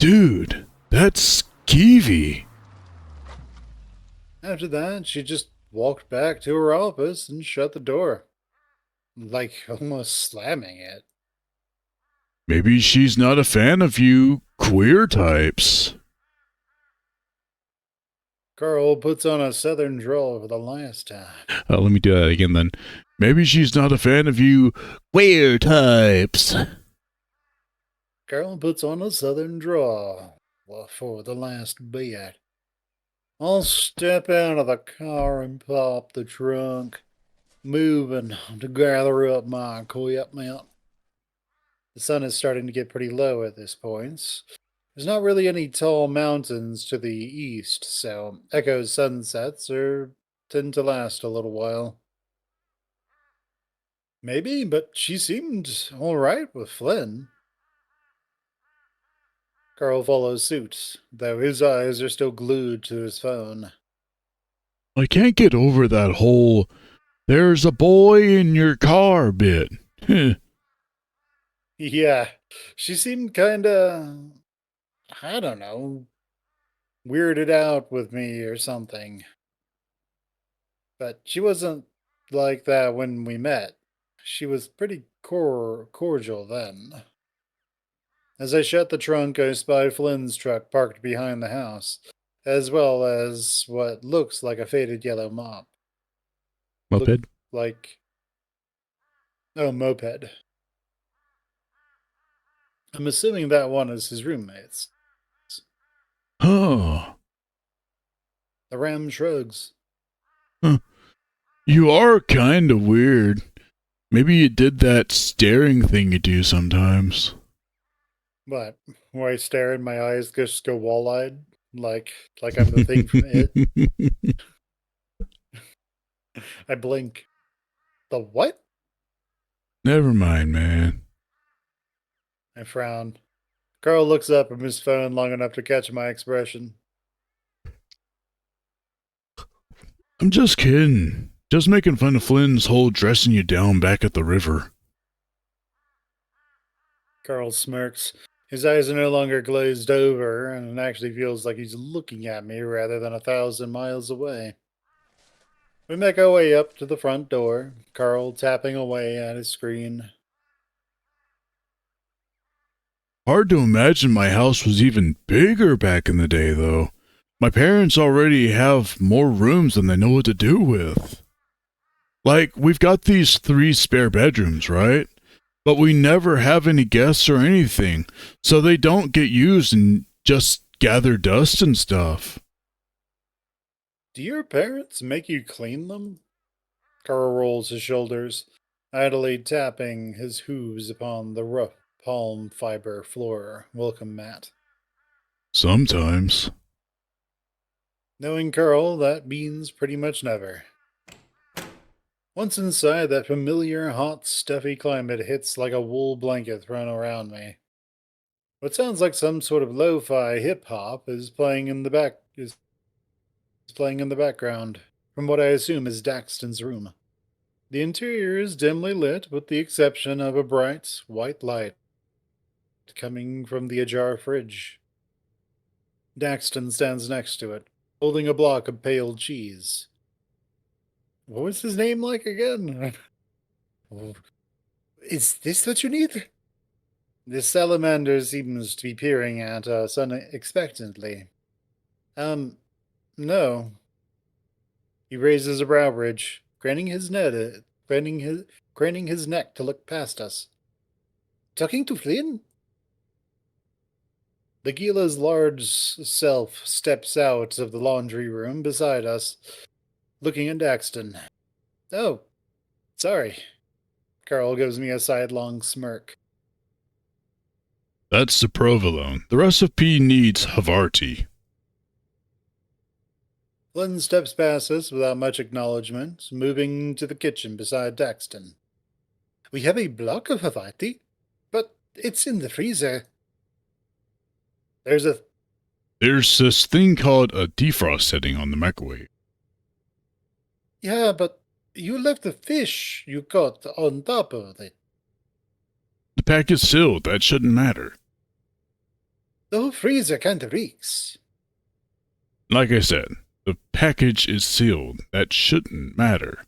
Dude, that's skeevy. After that, she just walked back to her office and shut the door, like almost slamming it. Maybe she's not a fan of you queer types. Carl puts on a southern drawl for the last time. Let me do that again then. Maybe she's not a fan of you queer types. Carl puts on a southern drawl for the last bit. I'll step out of the car and pop the trunk, moving to gather up my equipment. The sun is starting to get pretty low at this point. There's not really any tall mountains to the east, so Echo's sunsets tend to last a little while. Maybe, but she seemed all right with Flynn. Carl follows suit, though his eyes are still glued to his phone. I can't get over that whole "there's a boy in your car" bit. Yeah, she seemed kinda, I don't know, weirded out with me or something. But she wasn't like that when we met. She was pretty cordial then. As I shut the trunk, I spy Flynn's truck parked behind the house, as well as what looks like a faded yellow mop. Look Moped? like, oh, moped. I'm assuming that one is his roommate's. Oh. The Ram shrugs. Huh. You are kind of weird. Maybe you did that staring thing you do sometimes. What? Where I stare and my eyes just go wall-eyed? Like I'm the thing from It? I blink. The what? Never mind, man. I frown. Carl looks up from his phone long enough to catch my expression. I'm just kidding. Just making fun of Flynn's whole dressing you down back at the river. Carl smirks. His eyes are no longer glazed over, and it actually feels like he's looking at me rather than 1,000 miles away. We make our way up to the front door, Carl tapping away at his screen. Hard to imagine my house was even bigger back in the day, though. My parents already have more rooms than they know what to do with. Like, we've got these 3 spare bedrooms, right? But we never have any guests or anything, so they don't get used and just gather dust and stuff. Do your parents make you clean them? Carl rolls his shoulders, idly tapping his hooves upon the rough palm fiber floor welcome mat. Sometimes. Knowing Carl, that means pretty much never. Once inside, that familiar, hot, stuffy climate hits like a wool blanket thrown around me. What sounds like some sort of lo-fi hip-hop is playing in the background, from what I assume is Daxton's room. The interior is dimly lit, with the exception of a bright, white light coming from the ajar fridge. Daxton stands next to it, holding a block of pale cheese. What was his name like again? Is this what you need? The salamander seems to be peering at us unexpectedly. No. He raises a brow ridge, craning his neck to look past us. Talking to Flynn? The Gila's large self steps out of the laundry room beside us, looking at Daxton. Oh, sorry. Carl gives me a sidelong smirk. That's the provolone. The recipe needs Havarti. Flynn steps past us without much acknowledgement, moving to the kitchen beside Daxton. We have a block of Havarti, but it's in the freezer. There's this thing called a defrost setting on the microwave. Yeah, but you left the fish you caught on top of it. The pack is sealed. That shouldn't matter. The whole freezer kind of reeks. Like I said, the package is sealed. That shouldn't matter.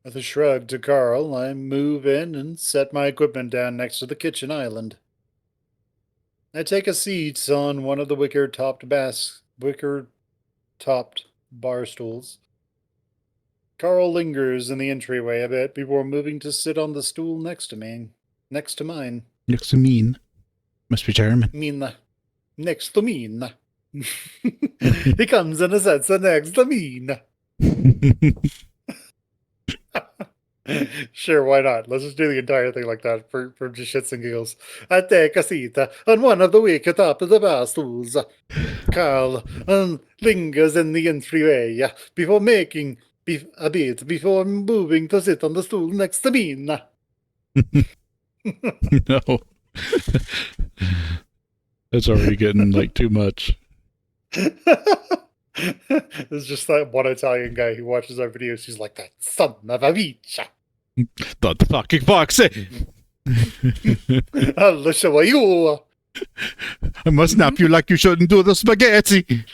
With a shrug to Carl, I move in and set my equipment down next to the kitchen island. I take a seat on one of the wicker-topped bar stools. Carl lingers in the entryway a bit before moving to sit on the stool next to mine. Next to mean. Must be German. Mina. Next to Mina. He comes and sits next to Mina. Sure, why not? Let's just do the entire thing like that for just shits and giggles. I take a seat on one of the wicker top of the bar stools. Carl lingers in the entryway before making a bit before moving to sit on the stool next to me. No. That's already getting like too much. It's just that one Italian guy who watches our videos. He's like, that son of a bitch. The fucking foxy. I'll show you. I must snap you like you shouldn't do the spaghetti.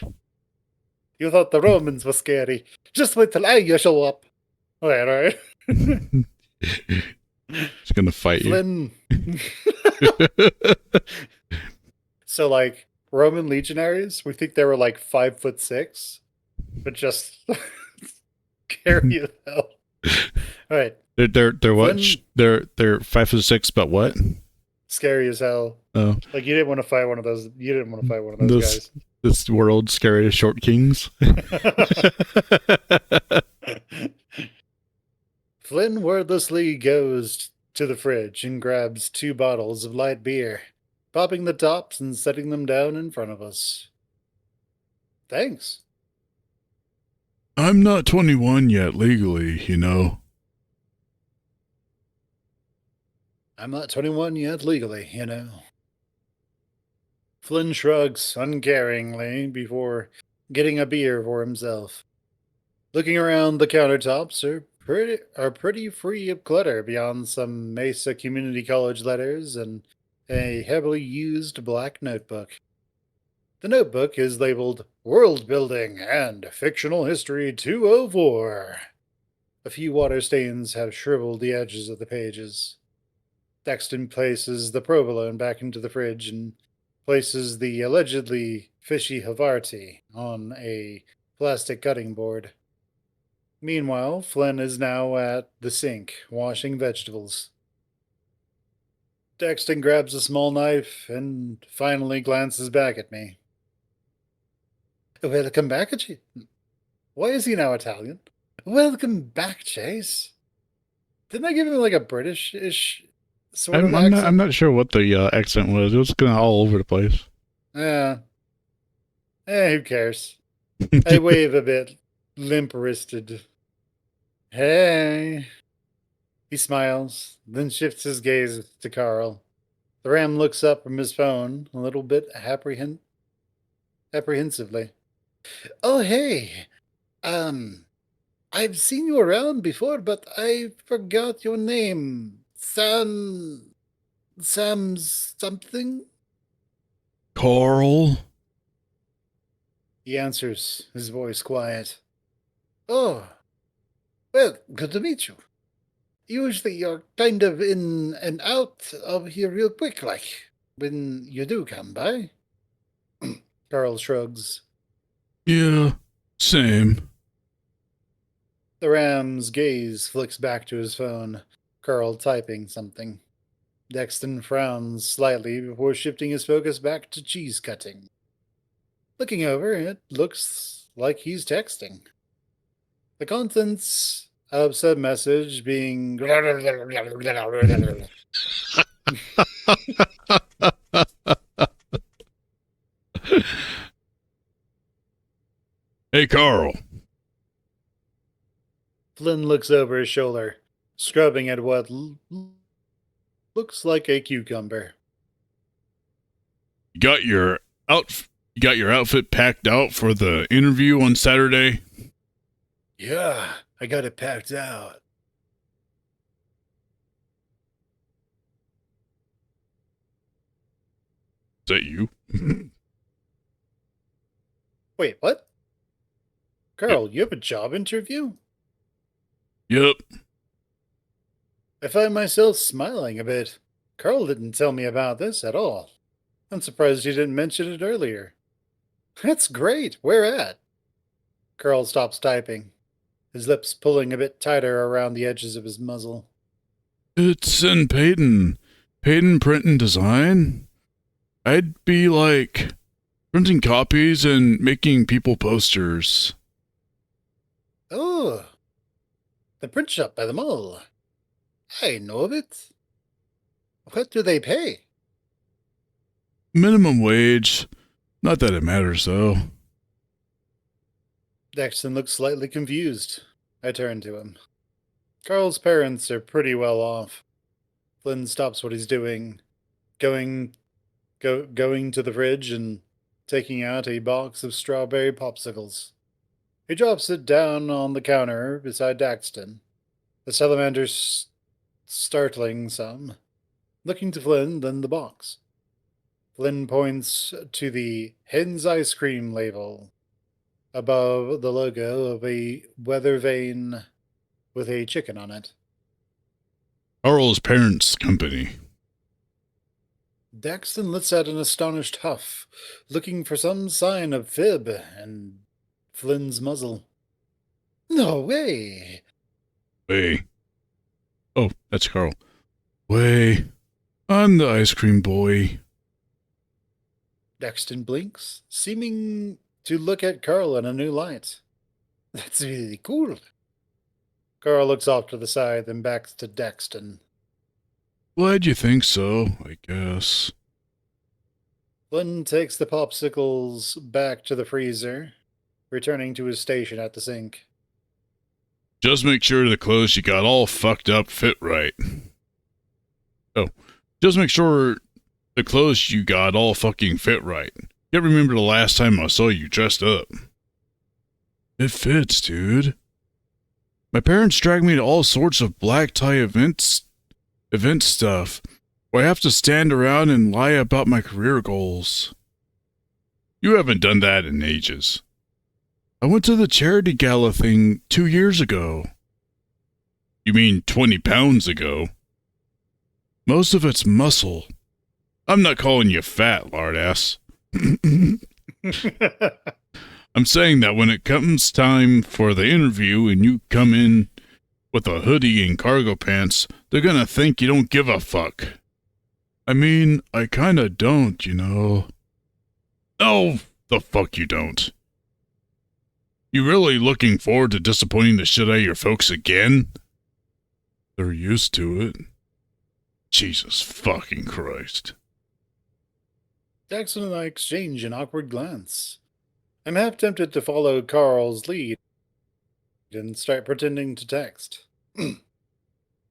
You thought the Romans were scary. Just wait till I show up. Alright. He's gonna fight Flynn. So, like, Roman legionaries, we think they were like 5'6", but just scary as hell. All right. They're what? Flynn, They're 5'6", but what? scary as hell. Oh, Like, you didn't want to fight one of those. You didn't want to fight one of those guys. This world's scariest short kings. Flynn wordlessly goes to the fridge and grabs 2 bottles of light beer, popping the tops and setting them down in front of us. Thanks. I'm not 21 yet legally, you know. I'm not 21 yet legally, you know. Flynn shrugs uncaringly before getting a beer for himself. Looking around, the countertops are pretty free of clutter beyond some Mesa Community College letters and a heavily used black notebook. The notebook is labeled World Building and Fictional History 204. A few water stains have shriveled the edges of the pages. Dexton places the provolone back into the fridge and places the allegedly fishy Havarti on a plastic cutting board. Meanwhile, Flynn is now at the sink, washing vegetables. Dexton grabs a small knife and finally glances back at me. Welcome back, Chase. Why is he now Italian? Welcome back, Chase. Didn't I give him like a British-ish sort of accent? I'm not sure what the accent was. It was kind of all over the place. Yeah. Who cares? I wave a bit, limp-wristed. Hey. He smiles, then shifts his gaze to Carl. The Ram looks up from his phone, a little bit apprehensively. Oh, hey. I've seen you around before, but I forgot your name. Sam something? Carl? He answers, his voice quiet. Oh, well, good to meet you. Usually you're kind of in and out of here real quick, like, when you do come by. Carl shrugs. Yeah, same. The Ram's gaze flicks back to his phone, Carl typing something. Dexton frowns slightly before shifting his focus back to cheese cutting. Looking over, it looks like he's texting. The contents of said message being Hey, Carl. Flynn looks over his shoulder, scrubbing at what looks like a cucumber. You got your outfit packed out for the interview on Saturday? Yeah, I got it packed out. that you? Wait, what? Carl, you have a job interview? Yep. I find myself smiling a bit. Carl didn't tell me about this at all. I'm surprised you didn't mention it earlier. That's great. Where at? Carl stops typing, his lips pulling a bit tighter around the edges of his muzzle. It's in Peyton. Peyton Print and Design. I'd be like printing copies and making people posters. Oh, the print shop by the mall. I know of it. What do they pay? Minimum wage. Not that it matters, though. Daxton looks slightly confused. I turn to him. Carl's parents are pretty well off. Flynn stops what he's doing, going to the fridge and taking out a box of strawberry popsicles. He drops it down on the counter beside Daxton, the salamander startling some, looking to Flynn, then the box. Flynn points to the Hen's Ice Cream label above the logo of a weather vane with a chicken on it. Carl's parents' company. Daxton lets out an astonished huff, looking for some sign of fib in Flynn's muzzle. No way! Way. Oh, that's Carl. Way. I'm the ice cream boy. Daxton blinks, seeming to look at Carl in a new light. That's really cool. Carl looks off to the side, then back to Daxton. Glad you think so, I guess. Flynn takes the popsicles back to the freezer, returning to his station at the sink. Just make sure the clothes you got all fucked up fit right. Oh, just make sure the clothes you got all fucking fit right. Can't remember the last time I saw you dressed up. It fits, dude. My parents drag me to all sorts of black tie event stuff, where I have to stand around and lie about my career goals. You haven't done that in ages. I went to the charity gala thing 2 years ago. You mean 20 pounds ago? Most of it's muscle. I'm not calling you fat, lardass. I'm saying that when it comes time for the interview and you come in with a hoodie and cargo pants, they're gonna think you don't give a fuck. I mean, I kinda don't, you know. Oh, the fuck you don't. You really looking forward to disappointing the shit out of your folks again? They're used to it. Jesus fucking Christ. Daxton and I exchange an awkward glance. I'm half tempted to follow Carl's lead and start pretending to text.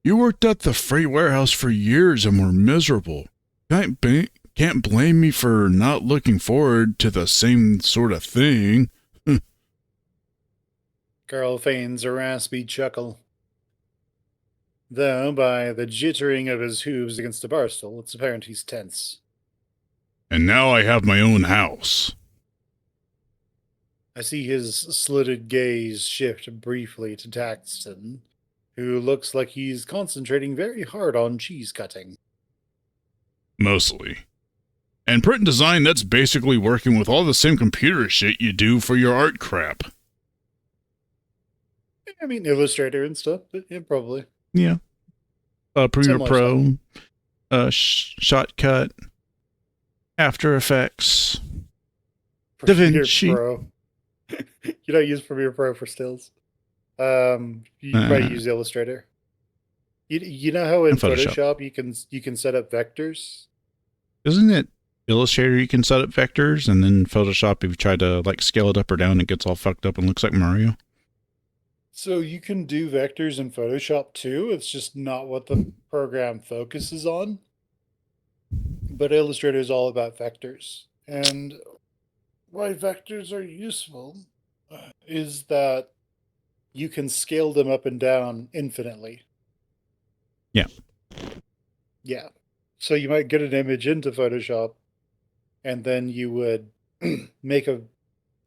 You worked at the freight warehouse for years and were miserable. Can't blame me for not looking forward to the same sort of thing. Carl feigns a raspy chuckle. Though, by the jittering of his hooves against the bar stool, it's apparent he's tense. And now I have my own house. I see his slitted gaze shift briefly to Daxton, who looks like he's concentrating very hard on cheese cutting. Mostly. And print and design, that's basically working with all the same computer shit you do for your art crap. I mean, Illustrator and stuff, but yeah, probably. Yeah. Premiere Similar Pro, Shotcut, After Effects, DaVinci. Pro. You don't use Premiere Pro for stills. You probably use Illustrator. You know how in Photoshop you can set up vectors? Isn't it Illustrator you can set up vectors, and then Photoshop if you try to like scale it up or down, it gets all fucked up and looks like Mario? So you can do vectors in Photoshop too. It's just not what the program focuses on. But Illustrator is all about vectors. And why vectors are useful is that you can scale them up and down infinitely. Yeah. Yeah. So you might get an image into Photoshop and then you would make a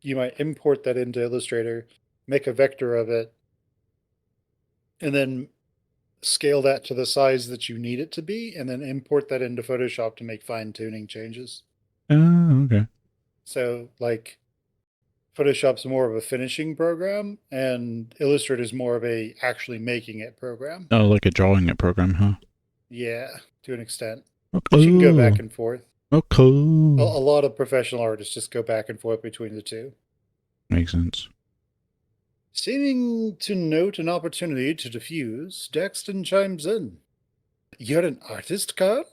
you might import that into Illustrator, make a vector of it, and then scale that to the size that you need it to be, and then import that into Photoshop to make fine tuning changes. Oh, okay. So, like, Photoshop's more of a finishing program, and Illustrator's more of a actually making it program. Oh, like a drawing it program, huh? Yeah, to an extent. But you can go back Okay. and forth. A Okay. lot of professional artists just go back and forth between the two. Makes sense. Seeming to note an opportunity to diffuse, Daxton chimes in. You're an artist, Carl?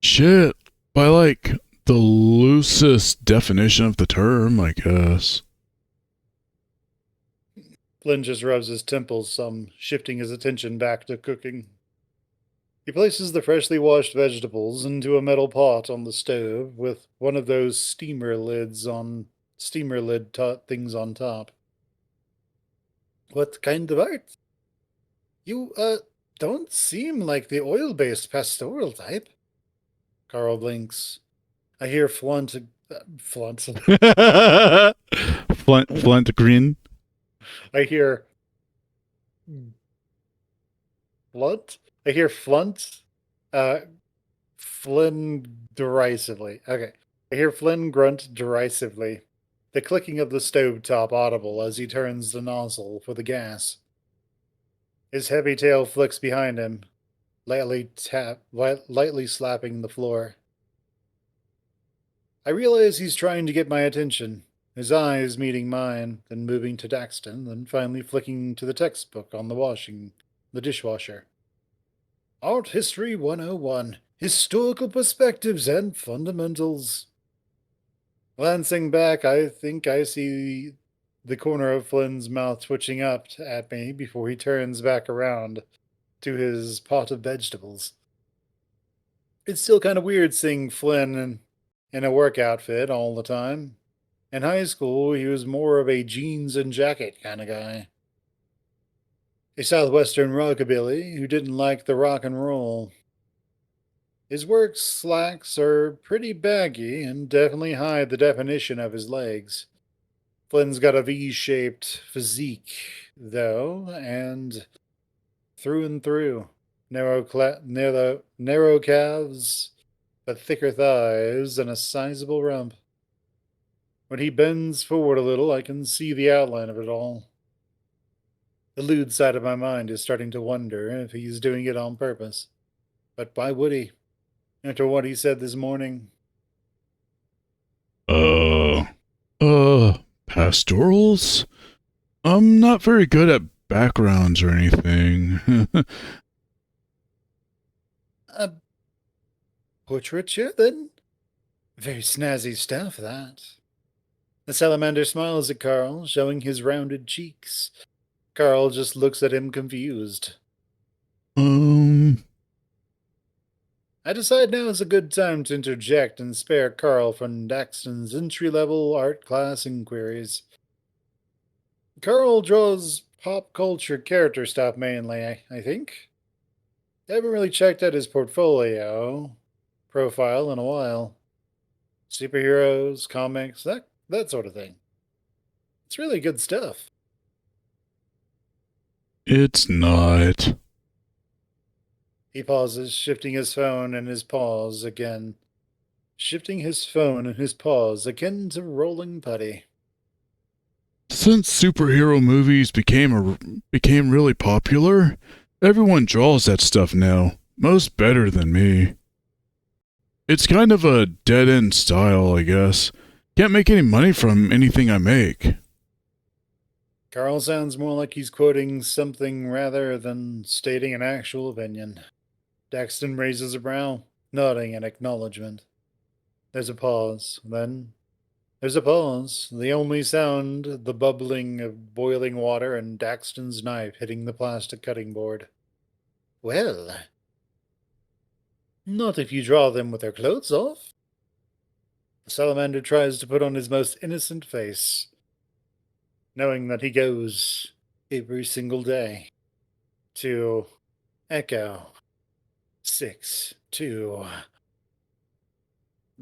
Shit. By like the loosest definition of the term, I guess. Flynn just rubs his temples some, shifting his attention back to cooking. He places the freshly washed vegetables into a metal pot on the stove with one of those steamer lid things on top. What kind of art? You, don't seem like the oil-based pastoral type. Carl blinks. I hear Flunt. Flint green. I hear Flunt. I hear Flunt. Uh, Flynn derisively. Okay. I hear Flynn grunt derisively, the clicking of the stove top audible as he turns the nozzle for the gas. His heavy tail flicks behind him, lightly slapping the floor. I realize he's trying to get my attention, his eyes meeting mine, then moving to Daxton, then finally flicking to the textbook on the dishwasher. Art History 101, Historical Perspectives and Fundamentals. Glancing back, I think I see the corner of Flynn's mouth twitching up at me before he turns back around to his pot of vegetables. It's still kind of weird seeing Flynn in a work outfit all the time. In high school, he was more of a jeans and jacket kind of guy. A Southwestern rockabilly who didn't like the rock and roll. His work slacks are pretty baggy and definitely hide the definition of his legs. Flynn's got a V-shaped physique, though, and through and through. Narrow calves, but thicker thighs and a sizable rump. When he bends forward a little, I can see the outline of it all. The lewd side of my mind is starting to wonder if he's doing it on purpose. But why would he? After what he said this morning. Uh, Pastorals? I'm not very good at backgrounds or anything. A portraiture, then? Very snazzy stuff, that. The salamander smiles at Carl, showing his rounded cheeks. Carl just looks at him confused. um, I decide now is a good time to interject and spare Carl from Daxton's entry-level art class inquiries. Carl draws pop culture character stuff mainly, I think. I haven't really checked out his profile in a while. Superheroes, comics, that sort of thing. It's really good stuff. it's not. He pauses, shifting his phone and his paws again. Shifting his phone and his paws akin to rolling putty. Since superhero movies became really popular, everyone draws that stuff now. Most better than me. It's kind of a dead end style, I guess. Can't make any money from anything I make. Carl sounds more like he's quoting something rather than stating an actual opinion. Daxton raises a brow, nodding in acknowledgement. There's a pause. Then there's a pause. The only sound, the bubbling of boiling water and Daxton's knife hitting the plastic cutting board. Well, not if you draw them with their clothes off. The salamander tries to put on his most innocent face, knowing that he goes every single day to Echo 6 2.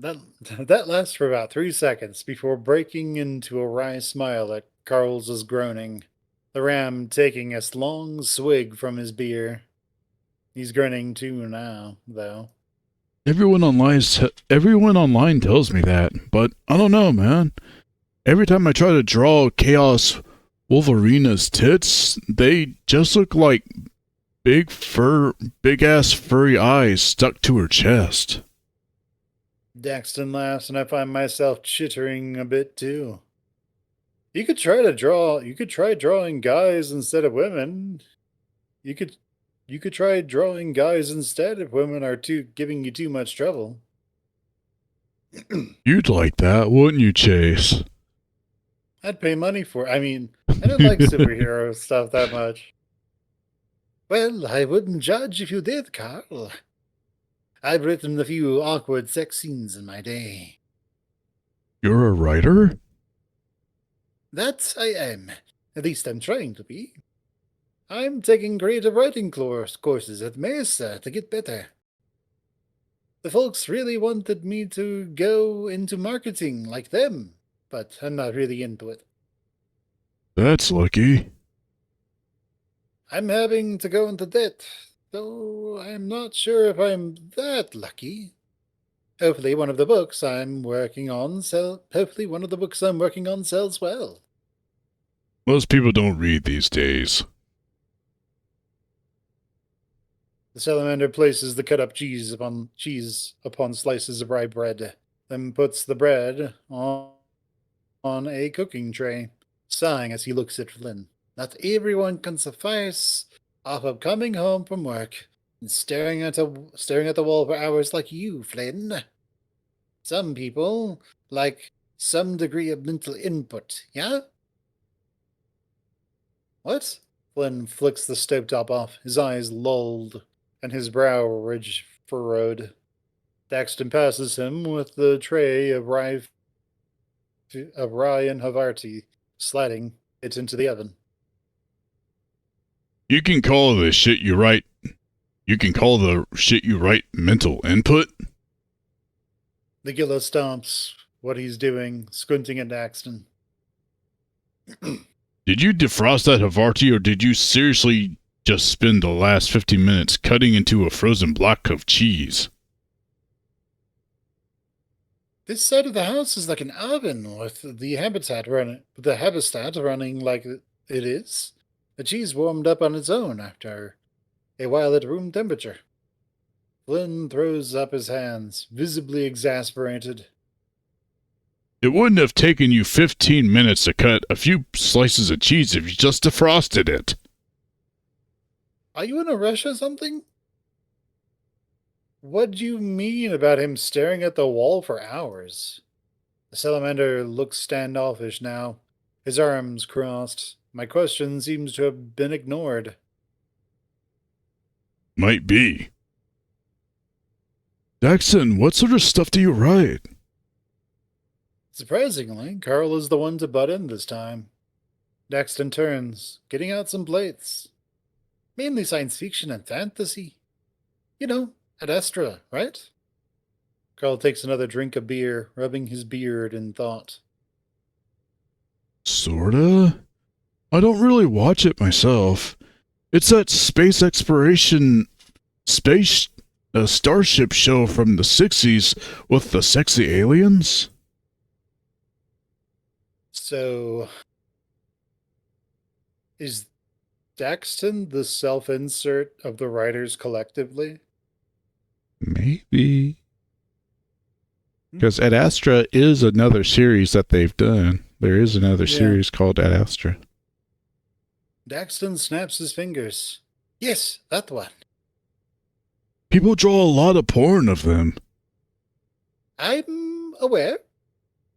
That that lasts for about 3 seconds before breaking into a wry smile at Carl's groaning. The ram taking a long swig from his beer. He's grinning too now, though. Everyone online tells me that, but I don't know, man. Every time I try to draw Chaos Wolverina's tits, they just look like big ass furry eyes stuck to her chest. Daxton laughs, and I find myself chittering a bit too. You could try drawing guys instead of women. You could you could try drawing guys instead if women are too giving you too much trouble. You'd like that, wouldn't you, Chase? I'd pay money for it. I mean, I don't like superhero stuff that much. Well, I wouldn't judge if you did, Carl. I've written a few awkward sex scenes in my day. You're a writer? That I am. At least I'm trying to be. I'm taking creative writing courses at Mesa to get better. The folks really wanted me to go into marketing like them, but I'm not really into it. That's lucky. I'm having to go into debt, though I'm not sure if I'm that lucky. Hopefully one of the books I'm working on sells well. Most people don't read these days. The salamander places the cut up cheese upon slices of rye bread, then puts the bread on a cooking tray, sighing as he looks at Flynn. Not everyone can suffice off of coming home from work and staring at the wall for hours like you, Flynn. Some people like some degree of mental input, yeah? What? Flynn flicks the stovetop off, his eyes lulled, and his brow ridge furrowed. Daxton passes him with the tray of rye and Havarti, sliding it into the oven. You can call the shit you write. You can call the shit you write mental input. The Gila stomps what he's doing, squinting at Daxton. Did you defrost that Havarti, or did you seriously just spend the last 15 minutes cutting into a frozen block of cheese? This side of the house is like an oven with the habitat running like it is. The cheese warmed up on its own after a while at room temperature. Flynn throws up his hands, visibly exasperated. It wouldn't have taken you 15 minutes to cut a few slices of cheese if you just defrosted it. Are you in a rush or something? What do you mean about him staring at the wall for hours? The salamander looks standoffish now, his arms crossed. My question seems to have been ignored. Might be. Daxton, what sort of stuff do you write? Surprisingly, Carl is the one to butt in this time. Daxton turns, getting out some plates. Mainly science fiction and fantasy. You know, Adastra, right? Carl takes another drink of beer, rubbing his beard in thought. Sorta? I don't really watch it myself. It's that space exploration starship show from the 60s with the sexy aliens. So, is Daxton the self-insert of the writers collectively? Maybe. Because Adastra is another series that they've done. There is another series called Adastra. Daxton snaps his fingers. Yes, that one. People draw a lot of porn of them. I'm aware.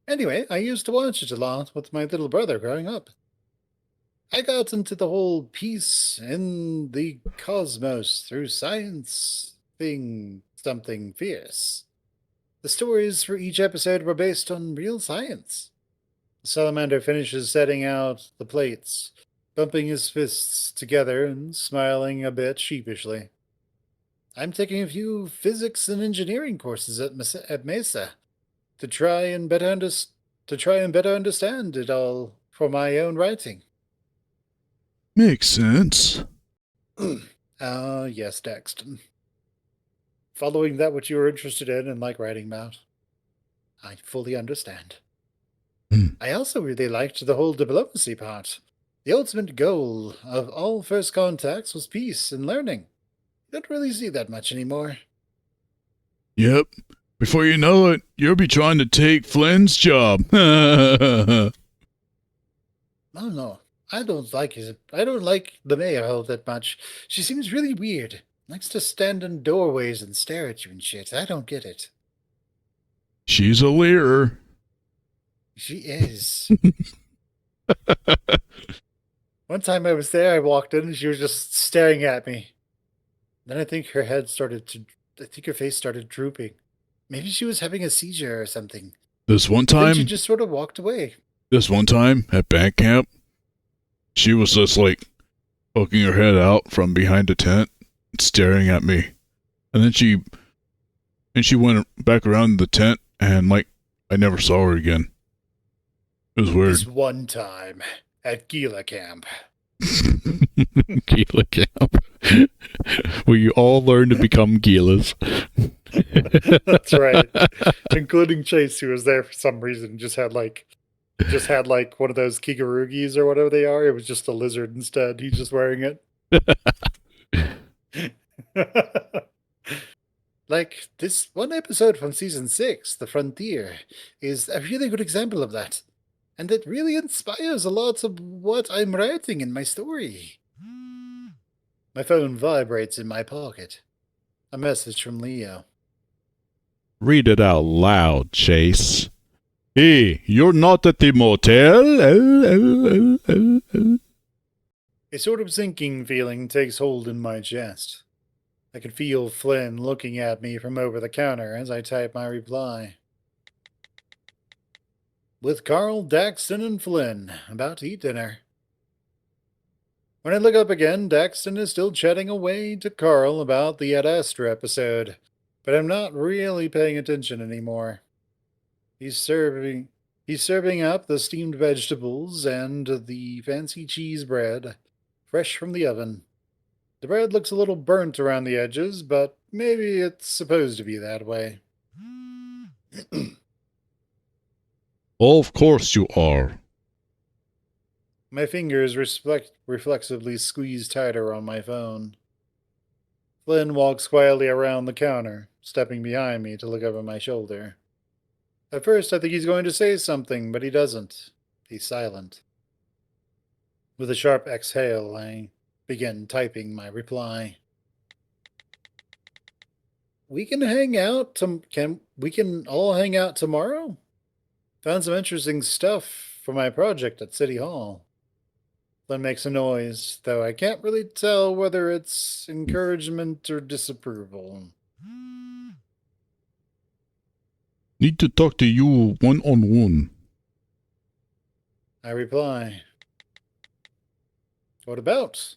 Anyway, I used to watch it a lot with my little brother growing up. I got into the whole peace in the cosmos through science thing, something fierce. The stories for each episode were based on real science. The salamander finishes setting out the plates, bumping his fists together and smiling a bit sheepishly. I'm taking a few physics and engineering courses at Mesa. to try and better understand it all for my own writing. Makes sense. Ah, yes, Daxton. Following that what you were interested in and like writing about. I fully understand. Hmm. I also really liked the whole diplomacy part. The ultimate goal of all first contacts was peace and learning. You don't really see that much anymore. Yep. Before you know it, you'll be trying to take Flynn's job. Hmm. Oh no, I don't like the mayor all that much. She seems really weird. Likes to stand in doorways and stare at you and shit. I don't get it. She's a leader. She is. One time I was there, I walked in and she was just staring at me. Then I think her face started drooping. Maybe she was having a seizure or something. This one But then she time, just sort of walked away. at band camp, she was just like poking her head out from behind a tent, staring at me. And then she went back around the tent and like I never saw her again. It was weird. This one time at Gila Camp. Gila camp. Where you all learn to become Gilas. That's right. Including Chase, who was there for some reason, just had like one of those Kigarugis or whatever they are. It was just a lizard instead. He's just wearing it. Like this one episode from season 6, The Frontier, is a really good example of that. And it really inspires a lot of what I'm writing in my story. My phone vibrates in my pocket. A message from Leo. Read it out loud, Chase. Hey, you're not at the motel? A sort of sinking feeling takes hold in my chest. I can feel Flynn looking at me from over the counter as I type my reply. With Carl, Daxton, and Flynn, about to eat dinner. When I look up again, Daxton is still chatting away to Carl about the Adastra episode, but I'm not really paying attention anymore. He's serving up the steamed vegetables and the fancy cheese bread, fresh from the oven. The bread looks a little burnt around the edges, but maybe it's supposed to be that way. Of course you are. My fingers reflexively squeeze tighter on my phone. Flynn walks quietly around the counter, stepping behind me to look over my shoulder. At first, I think he's going to say something, but he doesn't. He's silent. With a sharp exhale, I begin typing my reply. We can all hang out tomorrow? Found some interesting stuff for my project at City Hall. Flynn makes a noise, though I can't really tell whether it's encouragement or disapproval. Need to talk to you one-on-one. I reply. What about?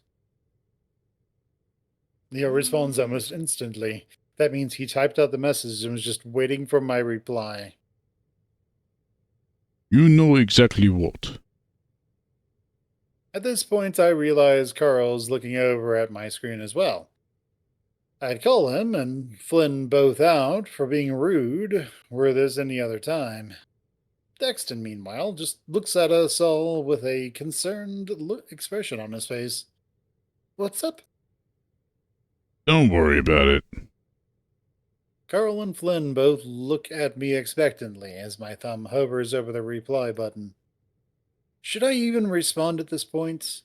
Leo responds almost instantly. That means he typed out the message and was just waiting for my reply. You know exactly what. At this point, I realize Carl's looking over at my screen as well. I'd call him and Flynn both out for being rude were this any other time. Dexton, meanwhile, just looks at us all with a concerned expression on his face. What's up? Don't worry about it. Carl and Flynn both look at me expectantly as my thumb hovers over the reply button. Should I even respond at this point?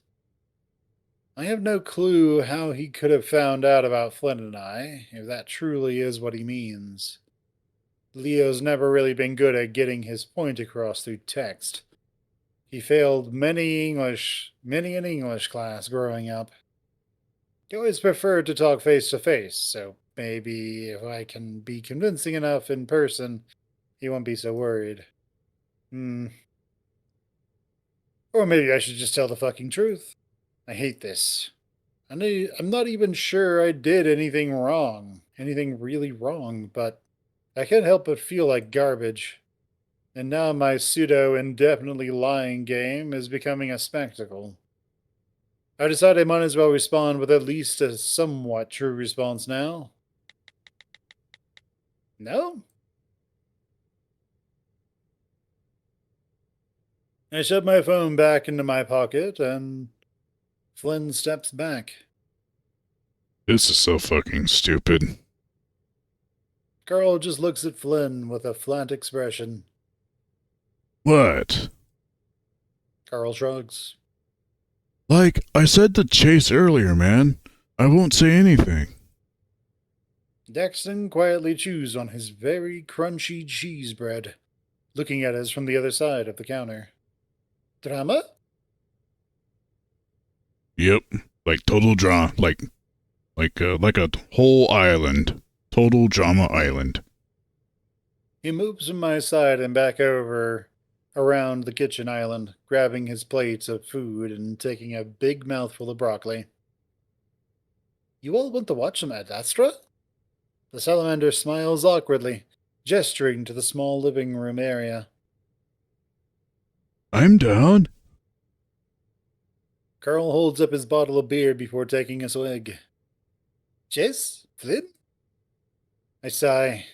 I have no clue how he could have found out about Flynn and I, if that truly is what he means. Leo's never really been good at getting his point across through text. He failed many an English class growing up. He always preferred to talk face to face, so maybe if I can be convincing enough in person, he won't be so worried. Or maybe I should just tell the fucking truth. I hate this. I'm not even sure I did anything wrong, anything really wrong, but I can't help but feel like garbage. and now my pseudo-indefinitely lying game is becoming a spectacle. I decide I might as well respond with at least a somewhat true response now. No? I shove my phone back into my pocket, and Flynn steps back. This is so fucking stupid. Carl just looks at Flynn with a flat expression. What? Carl shrugs. Like I said to Chase earlier, man. I won't say anything. Daxton quietly chews on his very crunchy cheese bread, looking at us from the other side of the counter. Drama? Yep. Like total drama. Like a whole island. Total drama island. He moves from my side and back over around the kitchen island, grabbing his plate of food and taking a big mouthful of broccoli. You all want to watch some Adastra? The salamander smiles awkwardly, gesturing to the small living room area. I'm down. Carl holds up his bottle of beer before taking a swig. Jess? Flynn? I sigh.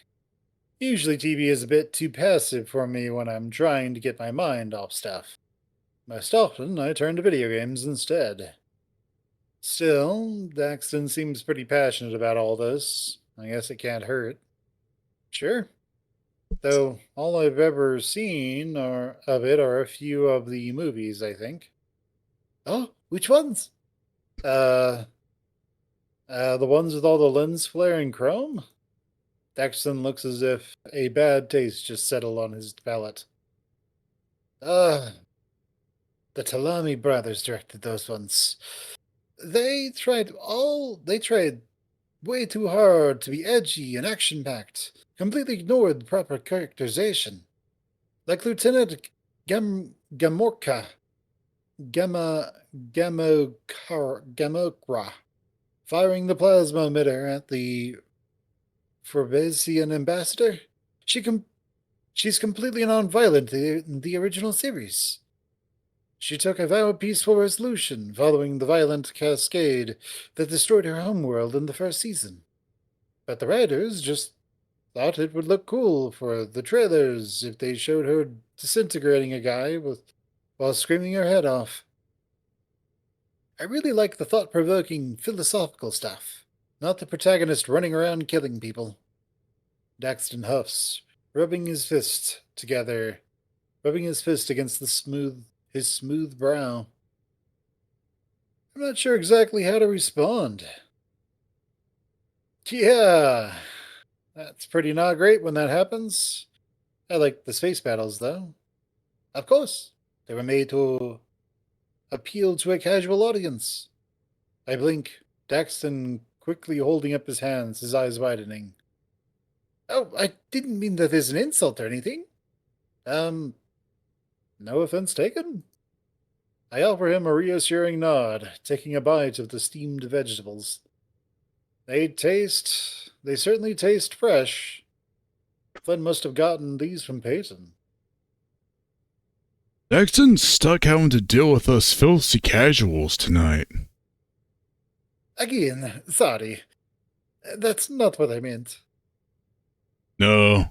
Usually TV is a bit too passive for me when I'm trying to get my mind off stuff. Most often, I turn to video games instead. Still, Daxton seems pretty passionate about all this. I guess it can't hurt. Sure. Though all I've ever seen of it are a few of the movies, I think. Oh, which ones? The ones with all the lens flare and chrome? Daxton looks as if a bad taste just settled on his palate. The Talami brothers directed those ones. They tried way too hard to be edgy and action-packed, completely ignored the proper characterization. Like Lieutenant Gamorka, Gamokra, firing the plasma emitter at the Forbesian ambassador. She's completely non-violent in the original series. She took a vow of peaceful resolution following the violent cascade that destroyed her homeworld in the first season. But the writers just thought it would look cool for the trailers if they showed her disintegrating a guy while screaming her head off. I really like the thought-provoking philosophical stuff, not the protagonist running around killing people. Daxton huffs, rubbing his fist against his smooth brow. I'm not sure exactly how to respond. Yeah, that's pretty not great when that happens. I like the space battles, though. Of course, they were made to appeal to a casual audience. I blink, Daxton quickly holding up his hands, his eyes widening. Oh, I didn't mean that as an insult or anything. No offense taken. I offer him a reassuring nod, taking a bite of the steamed vegetables. They certainly taste fresh. Flynn must have gotten these from Peyton. Daxton's stuck having to deal with us filthy casuals tonight. Again, sorry. That's not what I meant. No,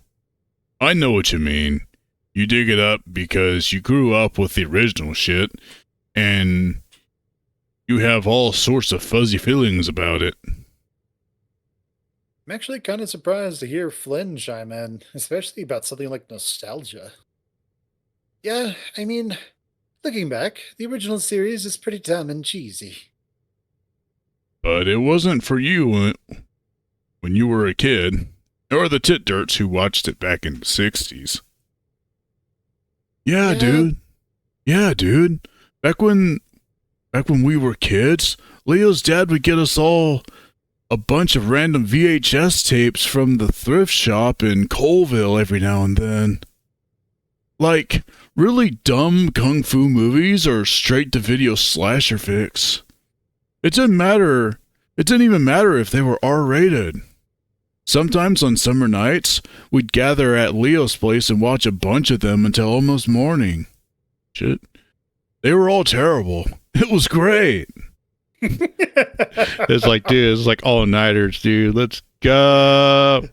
I know what you mean. You dig it up because you grew up with the original shit, and you have all sorts of fuzzy feelings about it. I'm actually kind of surprised to hear Flynn chime in, especially about something like nostalgia. Yeah, I mean, looking back, the original series is pretty dumb and cheesy. But it wasn't for you when you were a kid, or the tit dirts who watched it back in the 60s. Yeah, dude. Yeah, dude. Back when we were kids, Leo's dad would get us all a bunch of random VHS tapes from the thrift shop in Colville every now and then. Like, really dumb kung fu movies or straight-to-video slasher flicks. It didn't even matter if they were R-rated. Sometimes on summer nights, we'd gather at Leo's place and watch a bunch of them until almost morning. Shit. They were all terrible. It was great. It's like, dude, it's like all-nighters, dude. Let's go.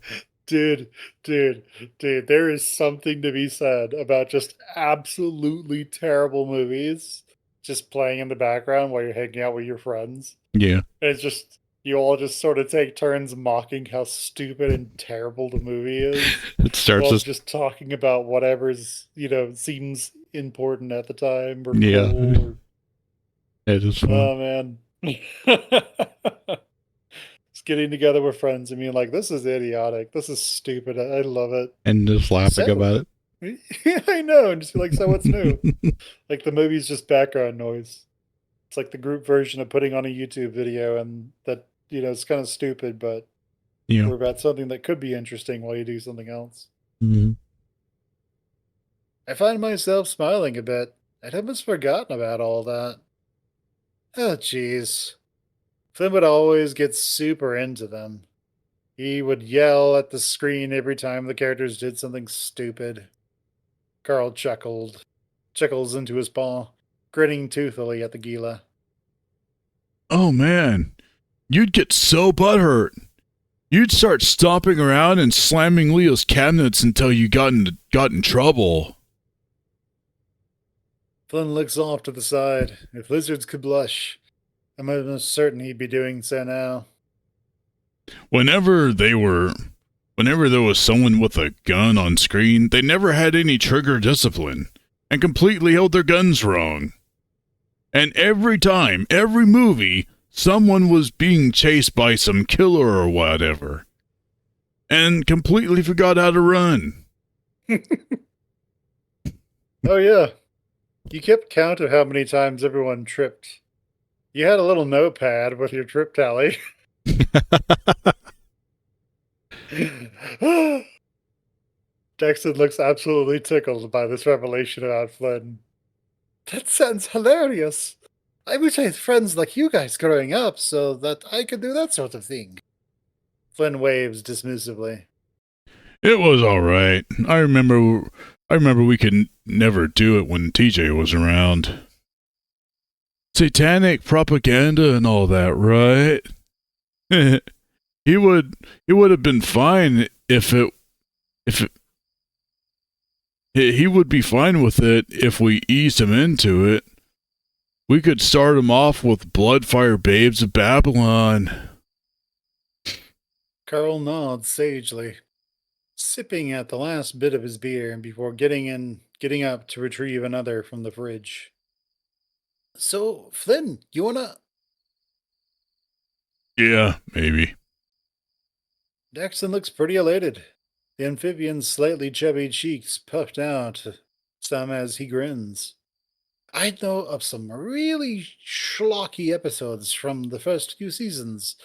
Dude, there is something to be said about just absolutely terrible movies just playing in the background while you're hanging out with your friends. Yeah. And it's just, you all just sort of take turns mocking how stupid and terrible the movie is It starts while as, just talking about whatever's, seems important at the time or yeah. cool. Or, It is fun. oh, man. Just getting together with friends and being like, this is idiotic. This is stupid. I love it. And just laughing about it. I know. And just be like, so what's new? Like the movie's just background noise. It's like the group version of putting on a YouTube video, and that, it's kind of stupid, but we're about something that could be interesting while you do something else. Mm-hmm. I find myself smiling a bit. I'd almost forgotten about all that. Oh, jeez. Flynn would always get super into them. He would yell at the screen every time the characters did something stupid. Carl chuckles into his paw, grinning toothily at the Gila. Oh, man. You'd get so butthurt. You'd start stomping around and slamming Leo's cabinets until you got in trouble. Flynn looks off to the side. If lizards could blush, I'm almost certain he'd be doing so now. Whenever there was someone with a gun on screen, they never had any trigger discipline and completely held their guns wrong. And every time, every movie, someone was being chased by some killer or whatever and completely forgot how to run. Oh, yeah. You kept count of how many times everyone tripped. You had a little notepad with your trip tally. Dexter looks absolutely tickled by this revelation about Flynn. That sounds hilarious. I wish I had friends like you guys growing up so that I could do that sort of thing. Flynn waves dismissively. It was all right. I remember we could never do it when TJ was around. Satanic propaganda and all that, right? He would have been fine he would be fine with it if we eased him into it. We could start him off with Bloodfire Babes of Babylon. Carl nods sagely, sipping at the last bit of his beer before getting up to retrieve another from the fridge. So, Flynn, you wanna... Yeah, maybe. Daxton looks pretty elated. The amphibian's slightly chubby cheeks puffed out, some as he grins. I know of some really schlocky episodes from the first few seasons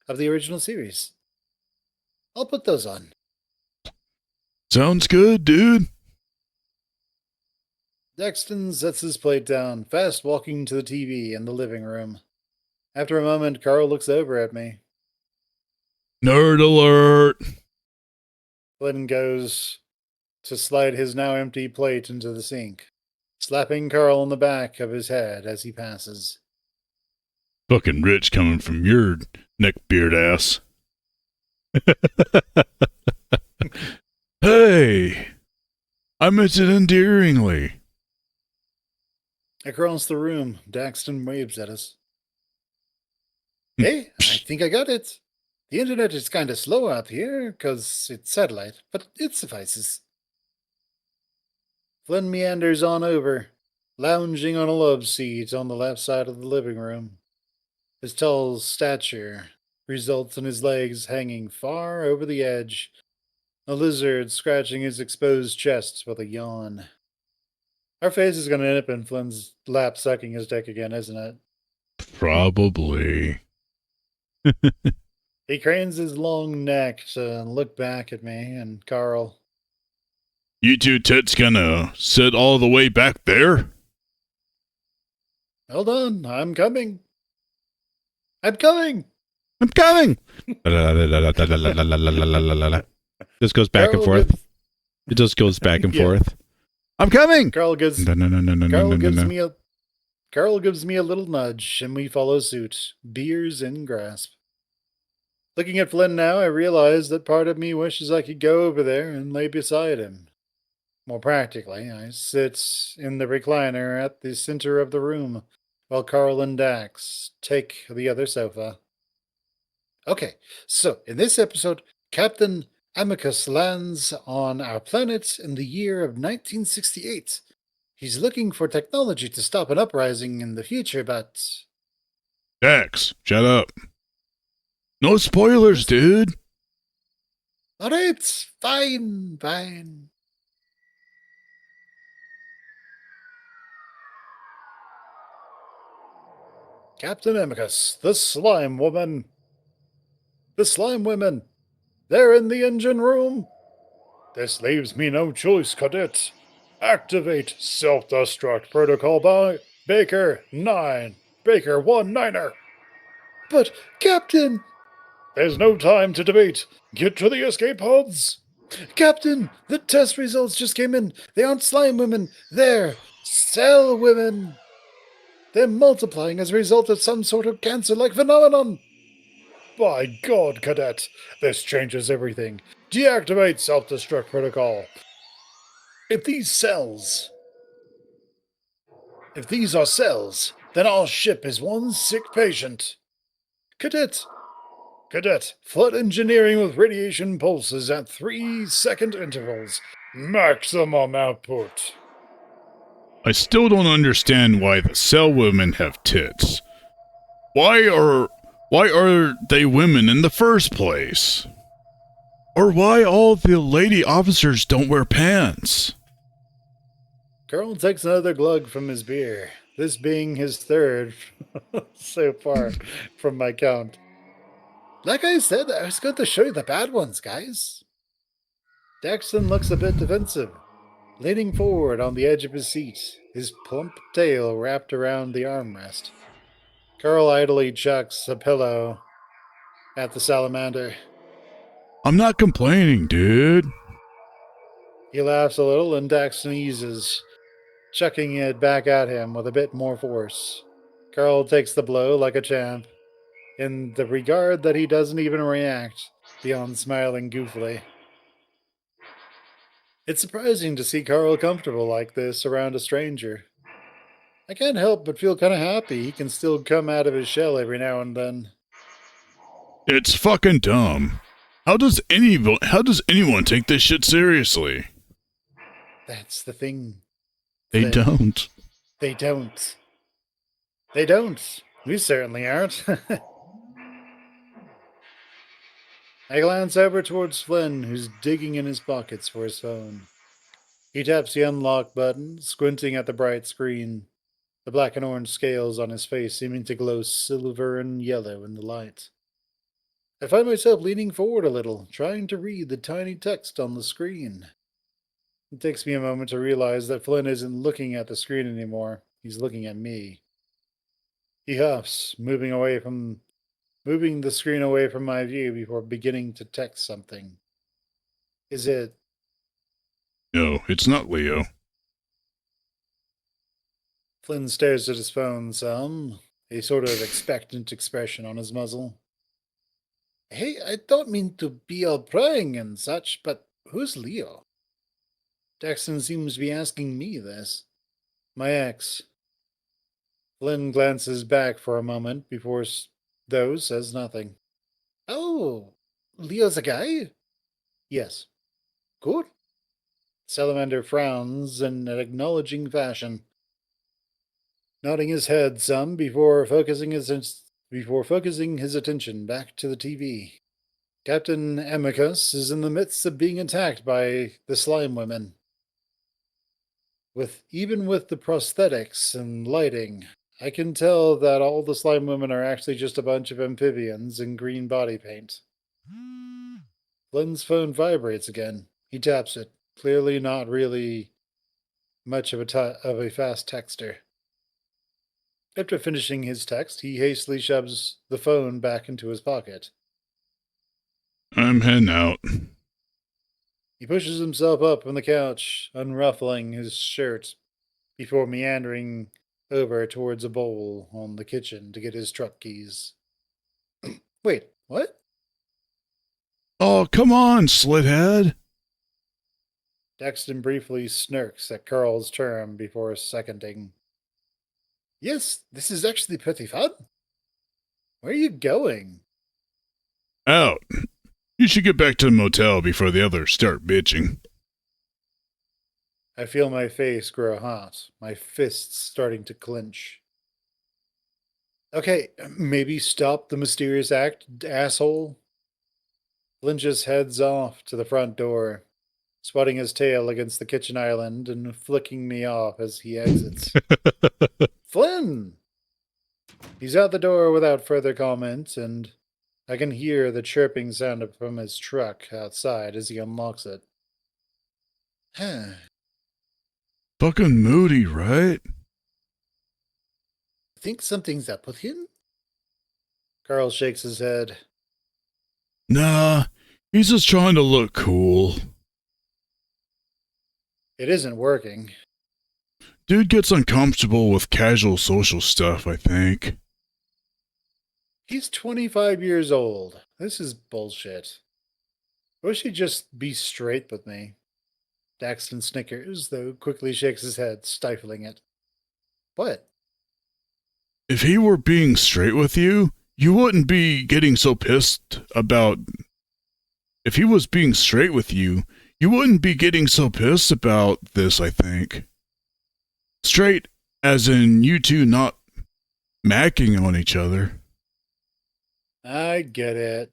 of the original series. I'll put those on. Sounds good, dude. Daxton sets his plate down, fast walking to the TV in the living room. After a moment, Carl looks over at me. Nerd alert! Flynn goes to slide his now empty plate into the sink, slapping Carl on the back of his head as he passes. Fucking rich coming from your neckbeard ass. Hey! I meant it endearingly. Across the room, Daxton waves at us. Hey, I think I got it. The internet is kind of slow out here because it's satellite, but it suffices. Flynn meanders on over, lounging on a love seat on the left side of the living room. His tall stature results in his legs hanging far over the edge, a lizard scratching his exposed chest with a yawn. Our face is going to end up in Flynn's lap sucking his dick again, isn't it? Probably. He cranes his long neck to look back at me and Carl. You two tits gonna sit all the way back there? Hold on, I'm coming. I'm coming! I'm coming. Just goes back and Carl forth. gives, It just goes back and yeah. forth. I'm coming. Carl gives No, no, no, no, no, no, Carl no, gives no. me a Carl gives me a little nudge, and we follow suit, beers in grasp. Looking at Flynn now, I realize that part of me wishes I could go over there and lay beside him. More practically, I sit in the recliner at the center of the room, while Carl and Dax take the other sofa. Okay, so in this episode, Captain Amicus lands on our planet in the year of 1968. He's looking for technology to stop an uprising in the future, but... Dax, shut up. No spoilers, dude. Alright, fine, fine. Captain Amicus, the slime woman. The slime women. They're in the engine room. This leaves me no choice, cadet. Activate self-destruct protocol by Baker 9. Baker 1-9er. But, Captain! There's no time to debate. Get to the escape pods. Captain, the test results just came in. They aren't slime women. They're cell women. They're multiplying as a result of some sort of cancer-like phenomenon. By God, cadet, this changes everything. Deactivate self-destruct protocol. If these are cells, then our ship is one sick patient. Cadet, flood engineering with radiation pulses at 3-second intervals. Maximum output. I still don't understand why the cell women have tits. Why are they women in the first place? Or why all the lady officers don't wear pants? Carl takes another glug from his beer, this being his third so far from my count. Like I said, I was going to show you the bad ones, guys. Daxton looks a bit defensive, leaning forward on the edge of his seat, his plump tail wrapped around the armrest. Carl idly chucks a pillow at the salamander. I'm not complaining, dude. He laughs a little and Dax sneezes, chucking it back at him with a bit more force. Carl takes the blow like a champ, in the regard that he doesn't even react, beyond smiling goofily. It's surprising to see Carl comfortable like this around a stranger. I can't help but feel kind of happy he can still come out of his shell every now and then. It's fucking dumb. How does anyone take this shit seriously? That's the thing. They don't. They don't. They don't. We certainly aren't. I glance over towards Flynn, who's digging in his pockets for his phone. He taps the unlock button, squinting at the bright screen, the black and orange scales on his face seeming to glow silver and yellow in the light. I find myself leaning forward a little, trying to read the tiny text on the screen. It takes me a moment to realize that Flynn isn't looking at the screen anymore. He's looking at me. He huffs, moving the screen away from my view before beginning to text something. Is it... No, it's not Leo. Flynn stares at his phone some, a sort of expectant expression on his muzzle. Hey, I don't mean to be all prying and such, but who's Leo? Daxton seems to be asking me this. My ex. Flynn glances back for a moment before though says nothing. Oh, Leo's a guy? Yes. Good. Salamander frowns in an acknowledging fashion, nodding his head some before focusing his attention back to the TV. Captain Amicus is in the midst of being attacked by the slime women. Even with the prosthetics and lighting, I can tell that all the slime women are actually just a bunch of amphibians in green body paint. Flynn's phone vibrates again. He taps it, clearly not really much of a fast texter. After finishing his text, he hastily shoves the phone back into his pocket. I'm heading out. He pushes himself up on the couch, unruffling his shirt before meandering over towards a bowl on the kitchen to get his truck keys. Wait, what? Oh, come on, slithead. Daxton briefly smirks at Carl's term before seconding. Yes, this is actually pretty fun. Where are you going? Out. You should get back to the motel before the others start bitching. I feel my face grow hot, my fists starting to clench. Okay, maybe stop the mysterious act, asshole. Flynn just heads off to the front door, swatting his tail against the kitchen island and flicking me off as he exits. Flynn! He's out the door without further comment, and I can hear the chirping sound from his truck outside as he unlocks it. Fucking moody, right? Think something's up with him? Carl shakes his head. Nah, he's just trying to look cool. It isn't working. Dude gets uncomfortable with casual social stuff, I think. He's 25 years old. This is bullshit. Wish he'd just be straight with me. Daxton snickers, though quickly shakes his head, stifling it. What? If he were being straight with you, you wouldn't be getting so pissed about. If he was being straight with you wouldn't be getting so pissed about this, I think. Straight, as in you two not macking on each other. I get it.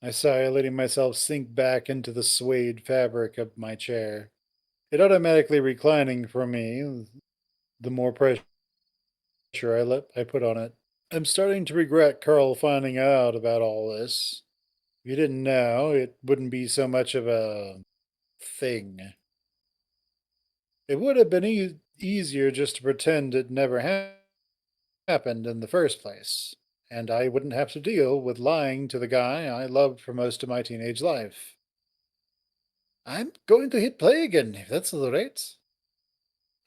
I sigh, letting myself sink back into the suede fabric of my chair. It automatically reclining for me, the more pressure I put on it. I'm starting to regret Carl finding out about all this. If you didn't know, it wouldn't be so much of a thing. It would have been easier just to pretend it never happened in the first place, and I wouldn't have to deal with lying to the guy I loved for most of my teenage life. I'm going to hit play again, if that's all right.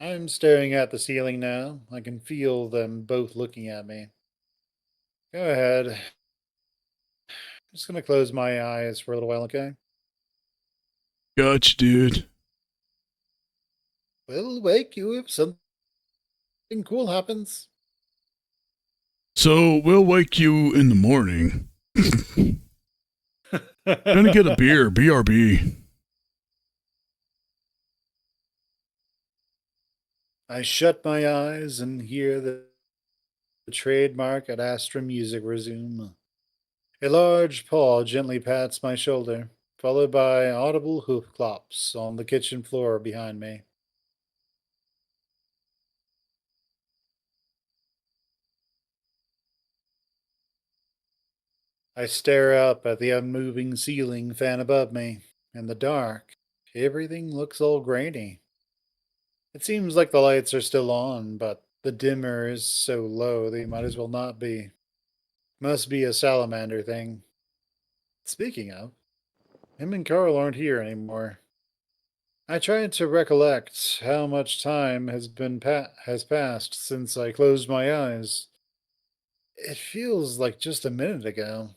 I'm staring at the ceiling now. I can feel them both looking at me. Go ahead. I'm just going to close my eyes for a little while, okay? Gotcha, dude. We'll wake you if something cool happens. So we'll wake you in the morning. Gonna get a beer, BRB. I shut my eyes and hear the trademark Adastra music resume. A large paw gently pats my shoulder, followed by audible hoof clops on the kitchen floor behind me. I stare up at the unmoving ceiling fan above me. In the dark, everything looks all grainy. It seems like the lights are still on, but the dimmer is so low they might as well not be. Must be a salamander thing. Speaking of, him and Carl aren't here anymore. I tried to recollect how much time has passed since I closed my eyes. It feels like just a minute ago.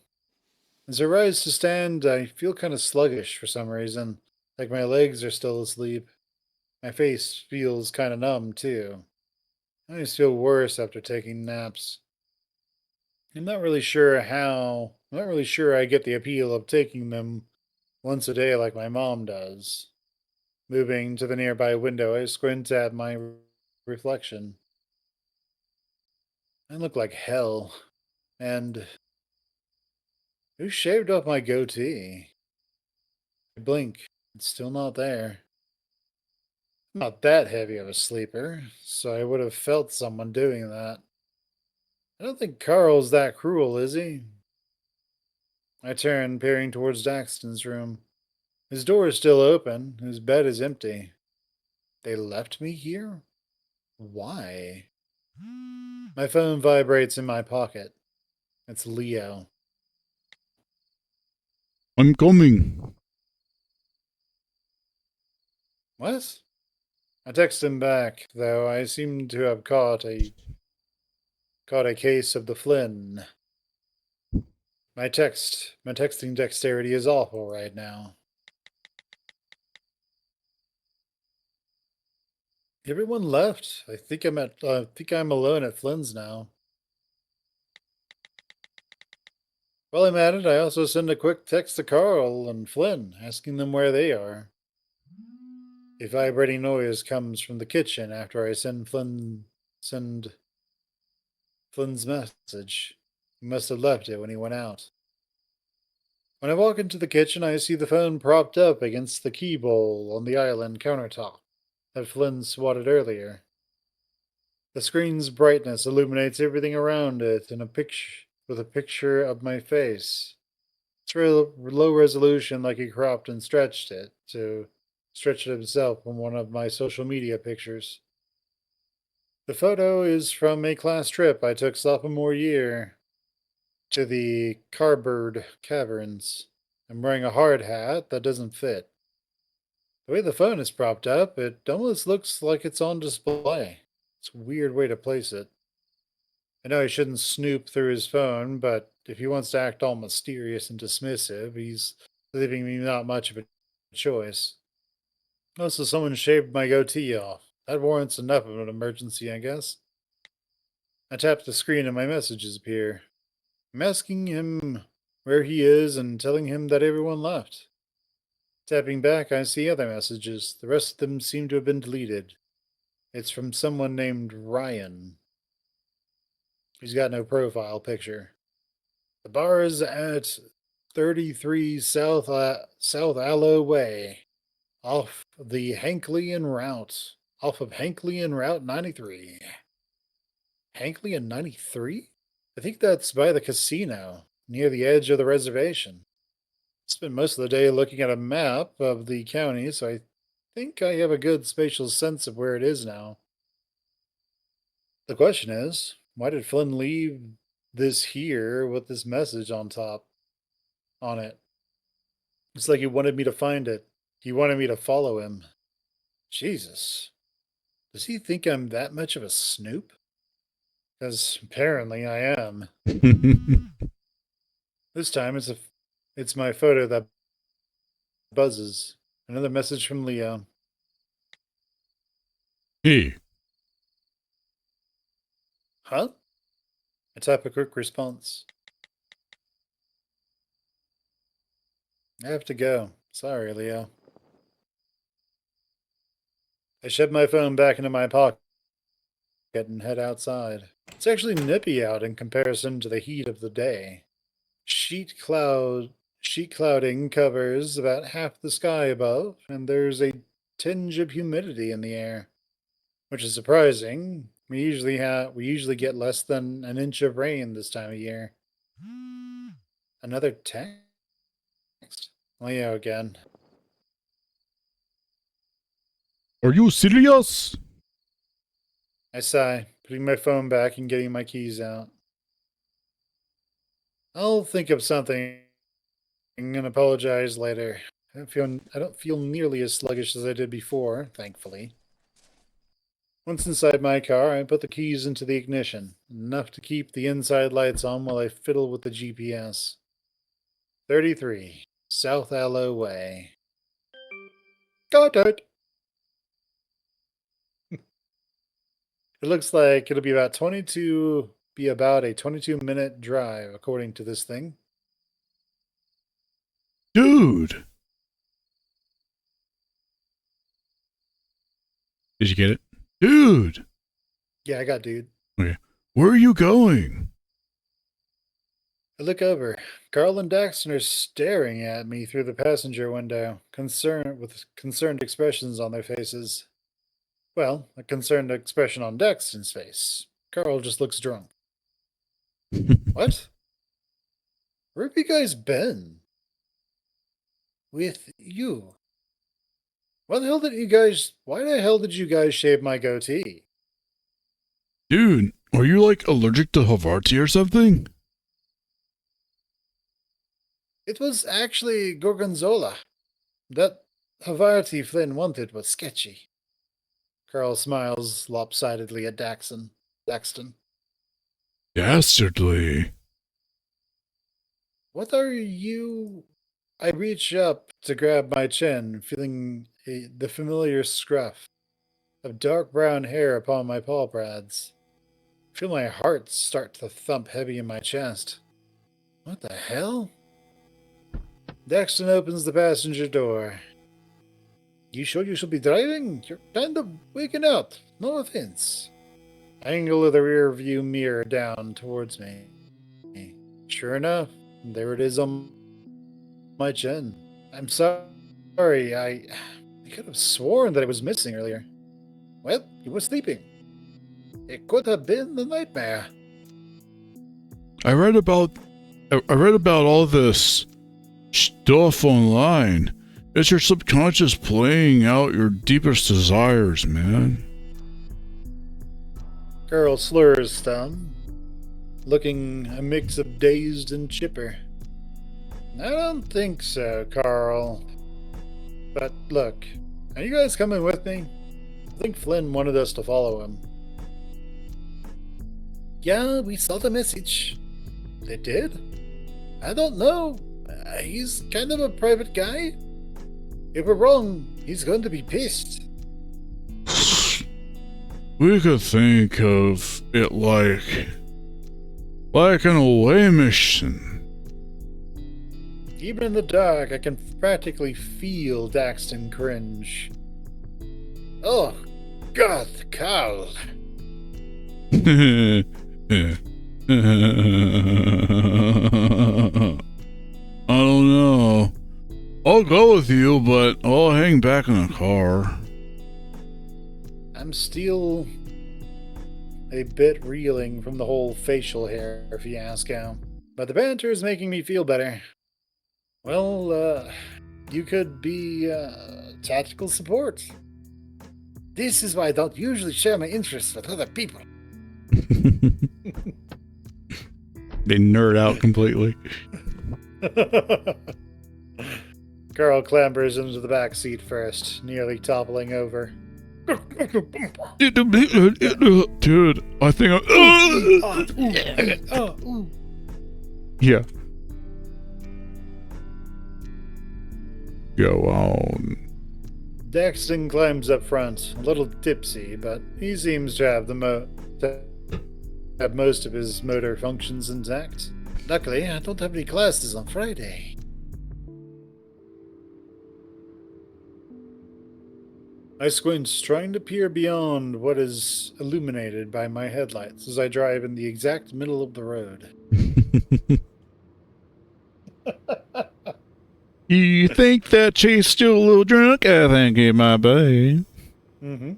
As I rise to stand, I feel kind of sluggish for some reason, like my legs are still asleep. My face feels kind of numb, too. I always feel worse after taking naps. I'm not really sure I get the appeal of taking them once a day like my mom does. Moving to the nearby window, I squint at my reflection. I look like hell. And who shaved off my goatee? I blink. It's still not there. I'm not that heavy of a sleeper, so I would have felt someone doing that. I don't think Carl's that cruel, is he? I turn, peering towards Daxton's room. His door is still open, his bed is empty. They left me here? Why? My phone vibrates in my pocket. It's Leo. I'm coming. What? I text him back, though I seem to have caught a case of the Flynn. My texting dexterity is awful right now. Everyone left. I think I'm alone at Flynn's now. While I'm at it, I also send a quick text to Carl and Flynn, asking them where they are. A vibrating noise comes from the kitchen after I send Flynn's message. He must have left it when he went out. When I walk into the kitchen, I see the phone propped up against the key bowl on the island countertop that Flynn swatted earlier. The screen's brightness illuminates everything around it in a picture with a picture of my face. It's real low resolution, like he cropped and stretched it to stretch it himself from one of my social media pictures. The photo is from a class trip I took sophomore year to the Carbird Caverns. I'm wearing a hard hat that doesn't fit. The way the phone is propped up, it almost looks like it's on display. It's a weird way to place it. I know he shouldn't snoop through his phone, but if he wants to act all mysterious and dismissive, he's leaving me not much of a choice. Also, someone shaved my goatee off. That warrants enough of an emergency, I guess. I tap the screen and my messages appear. I'm asking him where he is and telling him that everyone left. Tapping back, I see other messages. The rest of them seem to have been deleted. It's from someone named Ryan. He's got no profile picture. The bar is at 33 South Aloe Way, off the Hankleyan route, off of Hankleyan Route 93. Hankleyan 93? I think that's by the casino, near the edge of the reservation. Spent most of the day looking at a map of the county, so I think I have a good spatial sense of where it is now. The question is, why did Flynn leave this here with this message on it? It's like he wanted me to find it. He wanted me to follow him. Jesus. Does he think I'm that much of a snoop? Because apparently I am. This time it's my photo that buzzes. Another message from Leo. Hey, Huh? I type a quick response. I have to go. Sorry, Leo. I shove my phone back into my pocket and head outside. It's actually nippy out in comparison to the heat of the day. Sheet clouding covers about half the sky above, and there's a tinge of humidity in the air, which is surprising. We usually get less than an inch of rain this time of year. Another text? Leo again. are you serious? I sigh, putting my phone back and getting my keys out. I'll think of something and apologize later. I don't feel nearly as sluggish as I did before, thankfully. Once inside my car, I put the keys into the ignition, enough to keep the inside lights on while I fiddle with the GPS. 33 South Aloe Way. Got it! It looks like it'll be about a 22-minute drive, according to this thing. Dude. Did you get it? Dude. Yeah, I got dude. Okay. Where are you going? I look over. Carl and Daxton are staring at me through the passenger window, with concerned expressions on their faces. Well, a concerned expression on Daxton's face. Carl just looks drunk. What? Where have you guys been? With you. Why the hell did you guys shave my goatee? Dude, are you like allergic to Havarti or something? It was actually Gorgonzola. That Havarti Flynn wanted was sketchy. Carl smiles lopsidedly at Daxton. Dastardly. What are you? I reach up to grab my chin, feeling the familiar scruff of dark brown hair upon my paw pads. Feel my heart start to thump heavy in my chest. What the hell? Daxton opens the passenger door. You sure you should be driving? You're kind of waking out. No offense. Angle of the rear view mirror down towards me. Sure enough, there it is on my chin. I'm sorry, I could have sworn that it was missing earlier. Well, you were sleeping. It could have been a nightmare. I read about all this stuff online. It's your subconscious playing out your deepest desires, man. Carl slurs thumb, looking a mix of dazed and chipper. I don't think so, Carl. But look, are you guys coming with me? I think Flynn wanted us to follow him. Yeah, we saw the message. They did? I don't know. He's kind of a private guy. If we're wrong, he's going to be pissed. We could think of it like an away mission. Even in the dark, I can practically feel Daxton cringe. Oh, God, Carl. I don't know. I'll go with you, but I'll hang back in the car. I'm still a bit reeling from the whole facial hair fiasco, but the banter is making me feel better. Well, you could be tactical support. This is why I don't usually share my interests with other people. They nerd out completely. Carl clambers into the back seat first, nearly toppling over. Dude, I think yeah. Go on. Daxton climbs up front, a little tipsy, but he seems to have most of his motor functions intact. Luckily, I don't have any classes on Friday. I squint, trying to peer beyond what is illuminated by my headlights as I drive in the exact middle of the road. You think that Chase still a little drunk? I think it might be. Mm-hmm.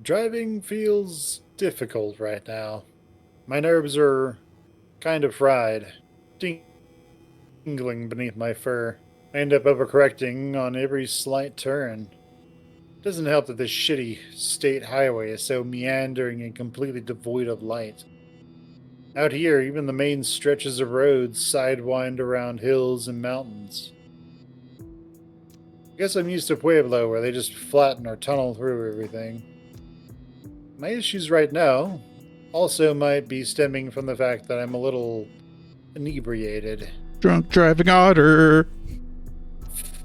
Driving feels difficult right now. My nerves are kind of fried, tingling beneath my fur. I end up overcorrecting on every slight turn. It doesn't help that this shitty state highway is so meandering and completely devoid of light. Out here, even the main stretches of roads sidewind around hills and mountains. I guess I'm used to Pueblo, where they just flatten or tunnel through everything. My issues right now also might be stemming from the fact that I'm a little inebriated. Drunk driving otter.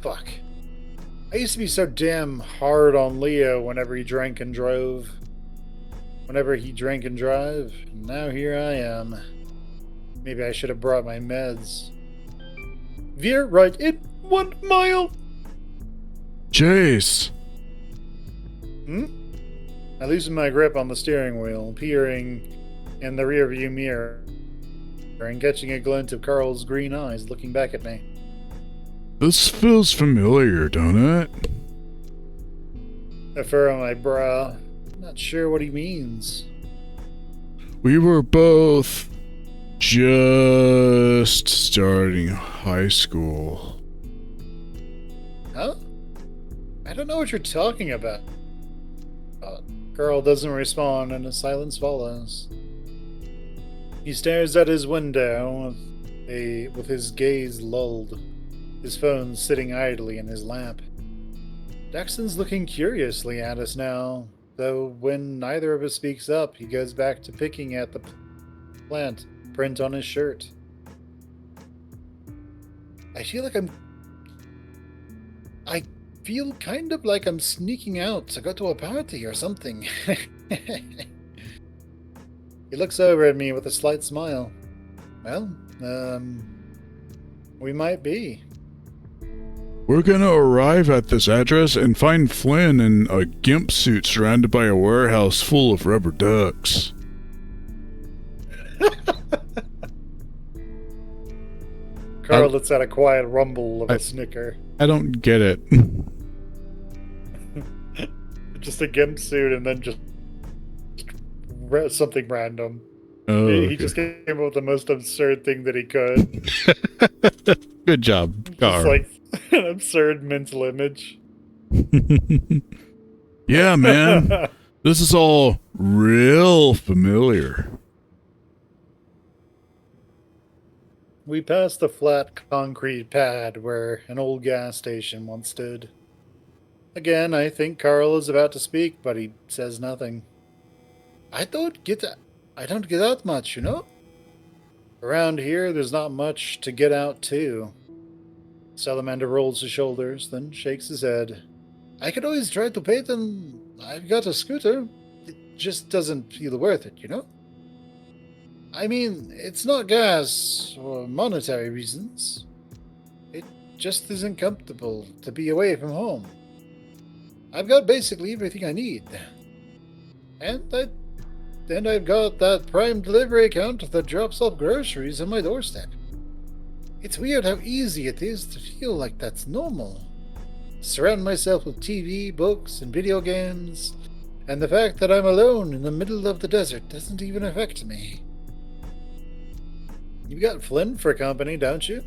Fuck. I used to be so damn hard on Leo whenever he drank and drove. Whenever he drank and drive, and now here I am. Maybe I should have brought my meds. Veer right in 1 mile. Chase. I loosen my grip on the steering wheel, peering in the rearview mirror, and catching a glint of Carl's green eyes looking back at me. This feels familiar, don't it? I furrow my brow. Not sure what he means. We were both just starting high school. Huh? I don't know what you're talking about. Carl doesn't respond, and a silence follows. He stares at his window with his gaze lulled, his phone sitting idly in his lap. Daxton's looking curiously at us now, though when neither of us speaks up, he goes back to picking at the plant print on his shirt. I feel kind of like I'm sneaking out to go to a party or something. He looks over at me with a slight smile. Well, we might be. We're gonna arrive at this address and find Flynn in a gimp suit surrounded by a warehouse full of rubber ducks. Carl lets out a quiet rumble of a snicker. I don't get it. Just a gimp suit and then just something random. Oh, He just came up with the most absurd thing that he could. Good job, Carl. Just like an absurd mental image. Yeah, man. This is all real familiar. We pass the flat concrete pad where an old gas station once stood. Again, I think Carl is about to speak, but he says nothing. I don't get out much, you know? Around here, there's not much to get out to. Salamander rolls his shoulders, then shakes his head. I could always try to pay them. I've got a scooter. It just doesn't feel worth it, you know? I mean, it's not gas or monetary reasons. It just isn't comfortable to be away from home. I've got basically everything I need. And I've got that Prime delivery account that drops off groceries on my doorstep. It's weird how easy it is to feel like that's normal. Surround myself with TV, books, and video games, and the fact that I'm alone in the middle of the desert doesn't even affect me. You've got Flynn for company, don't you?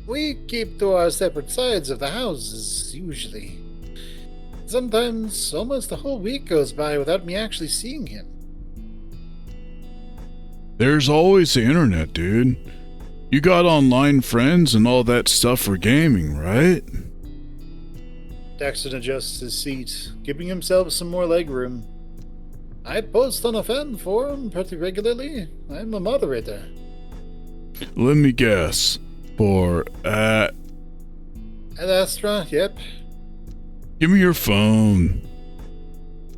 We keep to our separate sides of the houses, usually. Sometimes almost a whole week goes by without me actually seeing him. There's always the internet, dude. You got online friends and all that stuff for gaming, right? Daxton adjusts his seat, giving himself some more legroom. I post on a fan forum pretty regularly. I'm a moderator. Let me guess. For Adastra, yep. Give me your phone.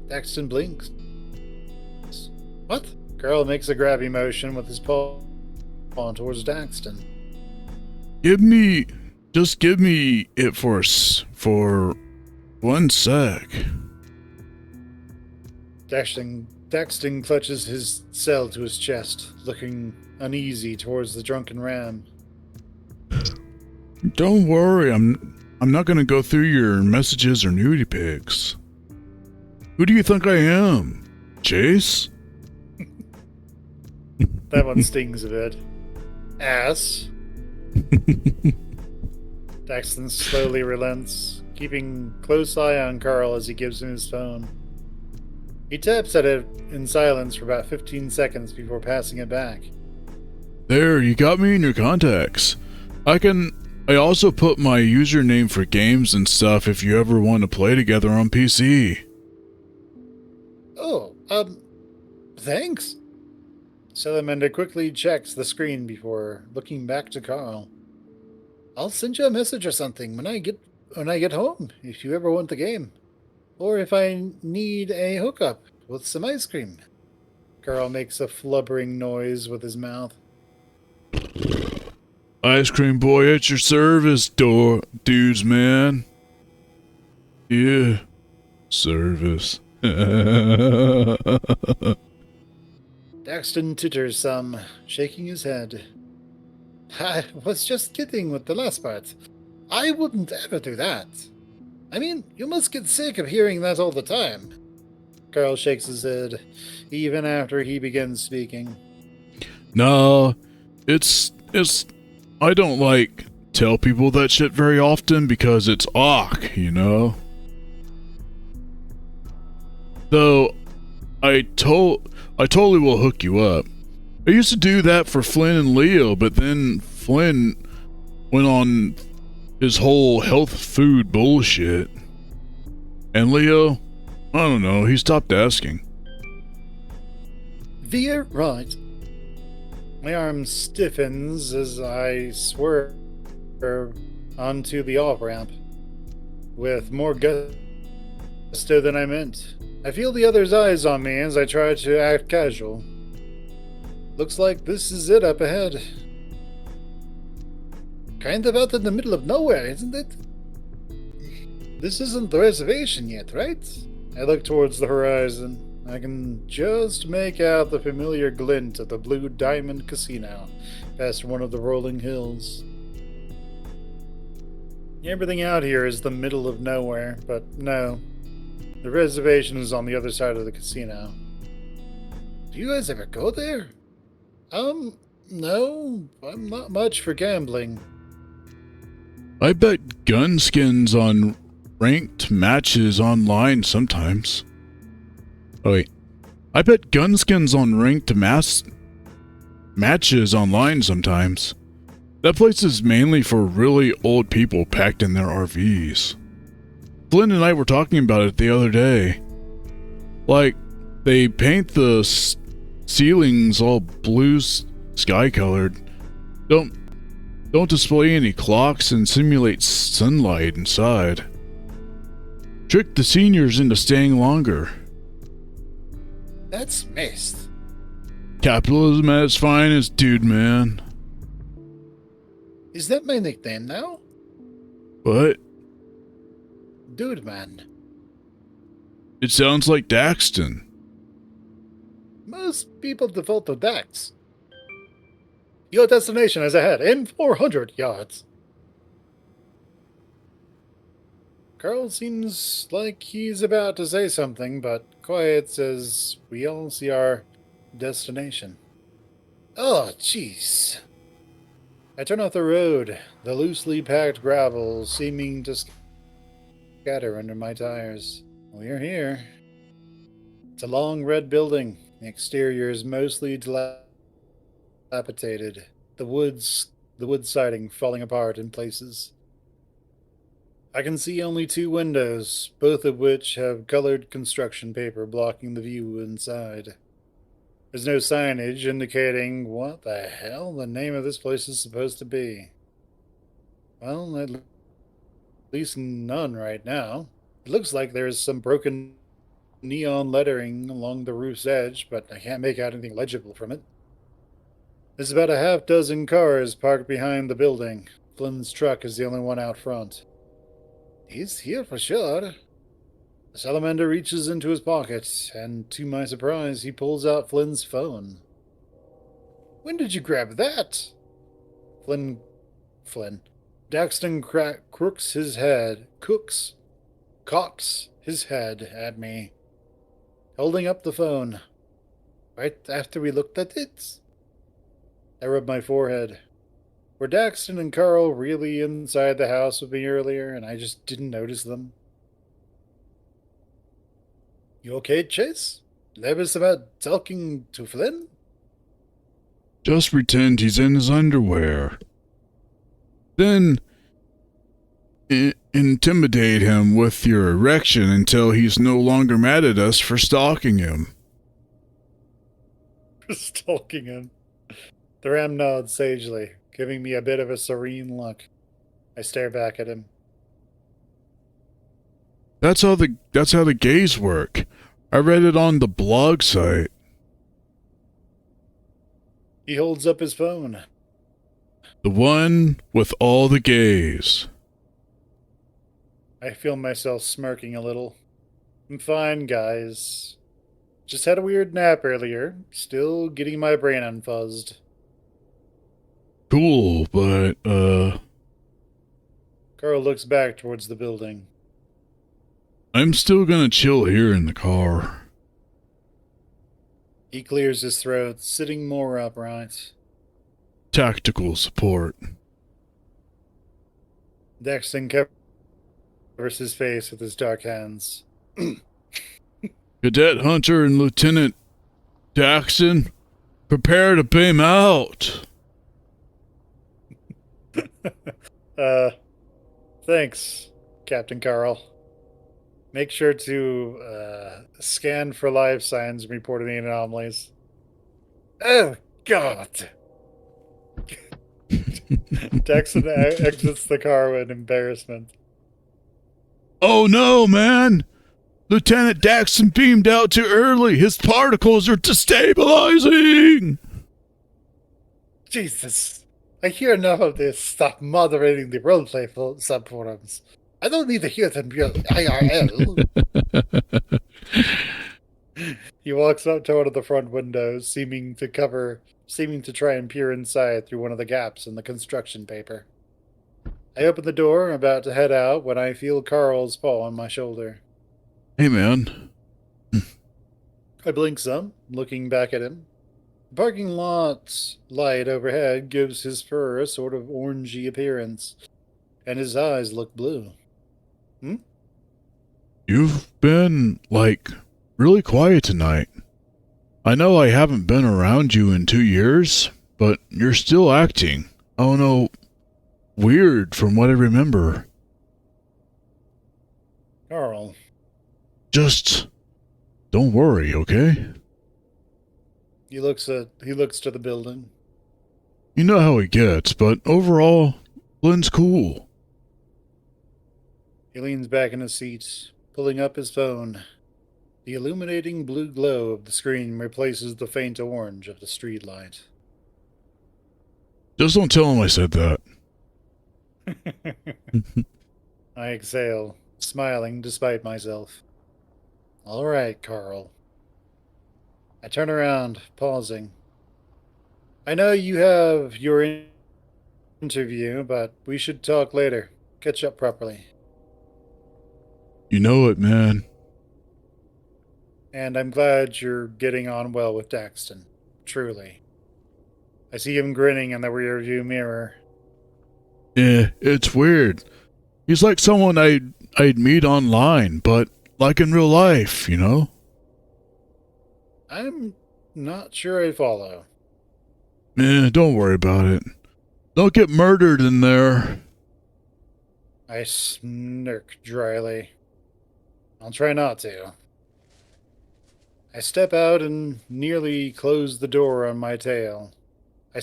Daxton blinks. What? Carl makes a grabby motion with his paw towards Daxton. Just give me it for 1 sec. Daxton clutches his cell to his chest, looking uneasy towards the drunken ram. Don't worry, I'm not gonna go through your messages or nudie pics. Who do you think I am? Chase? That one stings a bit. Ass. Daxton slowly relents, keeping close eye on Carl as he gives him his phone. He taps at it in silence for about 15 seconds before passing it back. There, you got me in your contacts. I also put my username for games and stuff if you ever want to play together on PC. Oh, thanks. Salamander quickly checks the screen before looking back to Carl. I'll send you a message or something when I get home if you ever want the game. Or if I need a hookup with some ice cream. Carl makes a flubbering noise with his mouth. Ice cream boy at your service, dudes, man. Yeah, service. Daxton titters some, shaking his head. I was just kidding with the last part. I wouldn't ever do that. I mean, you must get sick of hearing that all the time. Carl shakes his head, even after he begins speaking. No, it's I don't tell people that shit very often because it's awk, you know? Though, I totally will hook you up. I used to do that for Flynn and Leo, but then Flynn went on his whole health food bullshit. And Leo, I don't know, he stopped asking. Veer right. My arm stiffens as I swerve onto the off-ramp with more gusto than I meant. I feel the other's eyes on me as I try to act casual. Looks like this is it up ahead. Kind of out in the middle of nowhere, isn't it? This isn't the reservation yet, right? I look towards the horizon. I can just make out the familiar glint of the Blue Diamond Casino past one of the rolling hills. Everything out here is the middle of nowhere, but no. The reservation is on the other side of the casino. Do you guys ever go there? No. I'm not much for gambling. I bet gun skins on ranked matches online sometimes. Oh wait. I bet gun skins on ranked matches online sometimes. That place is mainly for really old people packed in their RVs. Flynn and I were talking about it the other day. Like, they paint the ceilings all blue sky-colored. Don't display any clocks and simulate sunlight inside. Trick the seniors into staying longer. That's missed. Capitalism at its finest, dude, man. Is that my nickname now? What? Dude, man. It sounds like Daxton. Most people default to Dax. Your destination is ahead in 400 yards. Carl seems like he's about to say something, but quiets as we all see our destination. Oh, jeez. I turn off the road, the loosely packed gravel seeming to scatter under my tires. We're here. It's a long red building. The exterior is mostly dilapidated. The wood siding falling apart in places. I can see only 2 windows, both of which have colored construction paper blocking the view inside. There's no signage indicating what the hell the name of this place is supposed to be. Well, at least none right now. It looks like there's some broken neon lettering along the roof's edge, but I can't make out anything legible from it. There's about a half dozen cars parked behind the building. Flynn's truck is the only one out front. He's here for sure. The salamander reaches into his pocket, and to my surprise, he pulls out Flynn's phone. When did you grab that? Flynn. Daxton cocks his head at me, holding up the phone. Right after we looked at it? I rub my forehead. Were Daxton and Carl really inside the house with me earlier, and I just didn't notice them? You okay, Chase? Nervous about talking to Flynn? Just pretend he's in his underwear. Then intimidate him with your erection until he's no longer mad at us for stalking him. Stalking him. The ram nods sagely, giving me a bit of a serene look. I stare back at him. That's how the gays work. I read it on the blog site. He holds up his phone. The one with all the gays. I feel myself smirking a little. I'm fine, guys. Just had a weird nap earlier. Still getting my brain unfuzzed. Cool, but, Carl looks back towards the building. I'm still gonna chill here in the car. He clears his throat, sitting more upright. Tactical support. Daxton covers his face with his dark hands. Cadet Hunter and Lieutenant Daxon, prepare to beam out. Thanks, Captain Carl. Make sure to scan for life signs and report any anomalies. Oh, God. Daxon exits the car in embarrassment. Oh no, man! Lieutenant Daxon beamed out too early. His particles are destabilizing. Jesus. I hear enough of this. Stop moderating the roleplay subforums. I don't need to hear them yell IRL. He walks up to one of the front windows, seeming to try and peer inside through one of the gaps in the construction paper. I open the door, about to head out, when I feel Carl's paw on my shoulder. Hey, man. I blink some, looking back at him. The parking lot's light overhead gives his fur a sort of orangey appearance, and his eyes look blue. You've been, really quiet tonight. I know I haven't been around you in 2 years, but you're still acting, oh no, weird from what I remember. Carl. Just don't worry, okay? He looks to the building. You know how he gets, but overall, Flynn's cool. He leans back in his seat, pulling up his phone. The illuminating blue glow of the screen replaces the faint orange of the streetlight. Just don't tell him I said that. I exhale, smiling despite myself. All right, Carl. I turn around, pausing. I know you have your interview, but we should talk later. Catch up properly. You know it, man. And I'm glad you're getting on well with Daxton. Truly. I see him grinning in the rearview mirror. It's weird. He's like someone I'd meet online, but like in real life, you know? I'm not sure I follow. Don't worry about it. Don't get murdered in there. I smirk dryly. I'll try not to. I step out and nearly close the door on my tail. I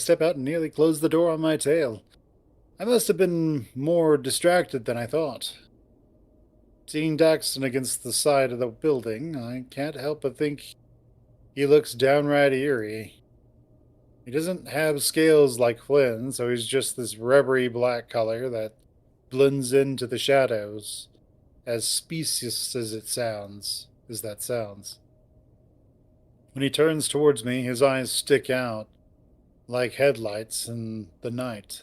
must have been more distracted than I thought. Seeing Daxton against the side of the building, I can't help but think he looks downright eerie. He doesn't have scales like Flynn, so he's just this rubbery black color that blends into the shadows, as specious as that sounds. When he turns towards me, his eyes stick out like headlights in the night.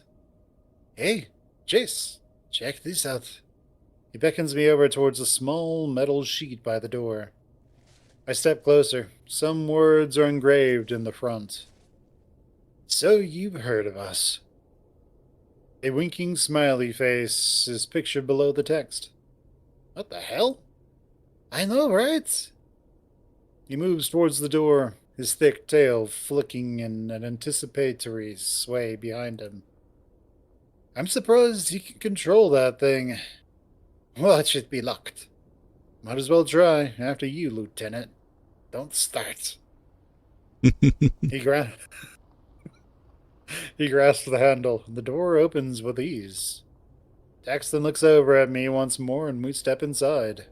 Hey, Jace, check this out. He beckons me over towards a small metal sheet by the door. I step closer. Some words are engraved in the front. So you've heard of us. A winking smiley face is pictured below the text. What the hell? I know, right? He moves towards the door, his thick tail flicking in an anticipatory sway behind him. I'm surprised he can control that thing. Watch it be locked. Might as well try after you, Lieutenant. Don't start. He grasps the handle, and the door opens with ease. Daxton looks over at me once more, and we step inside.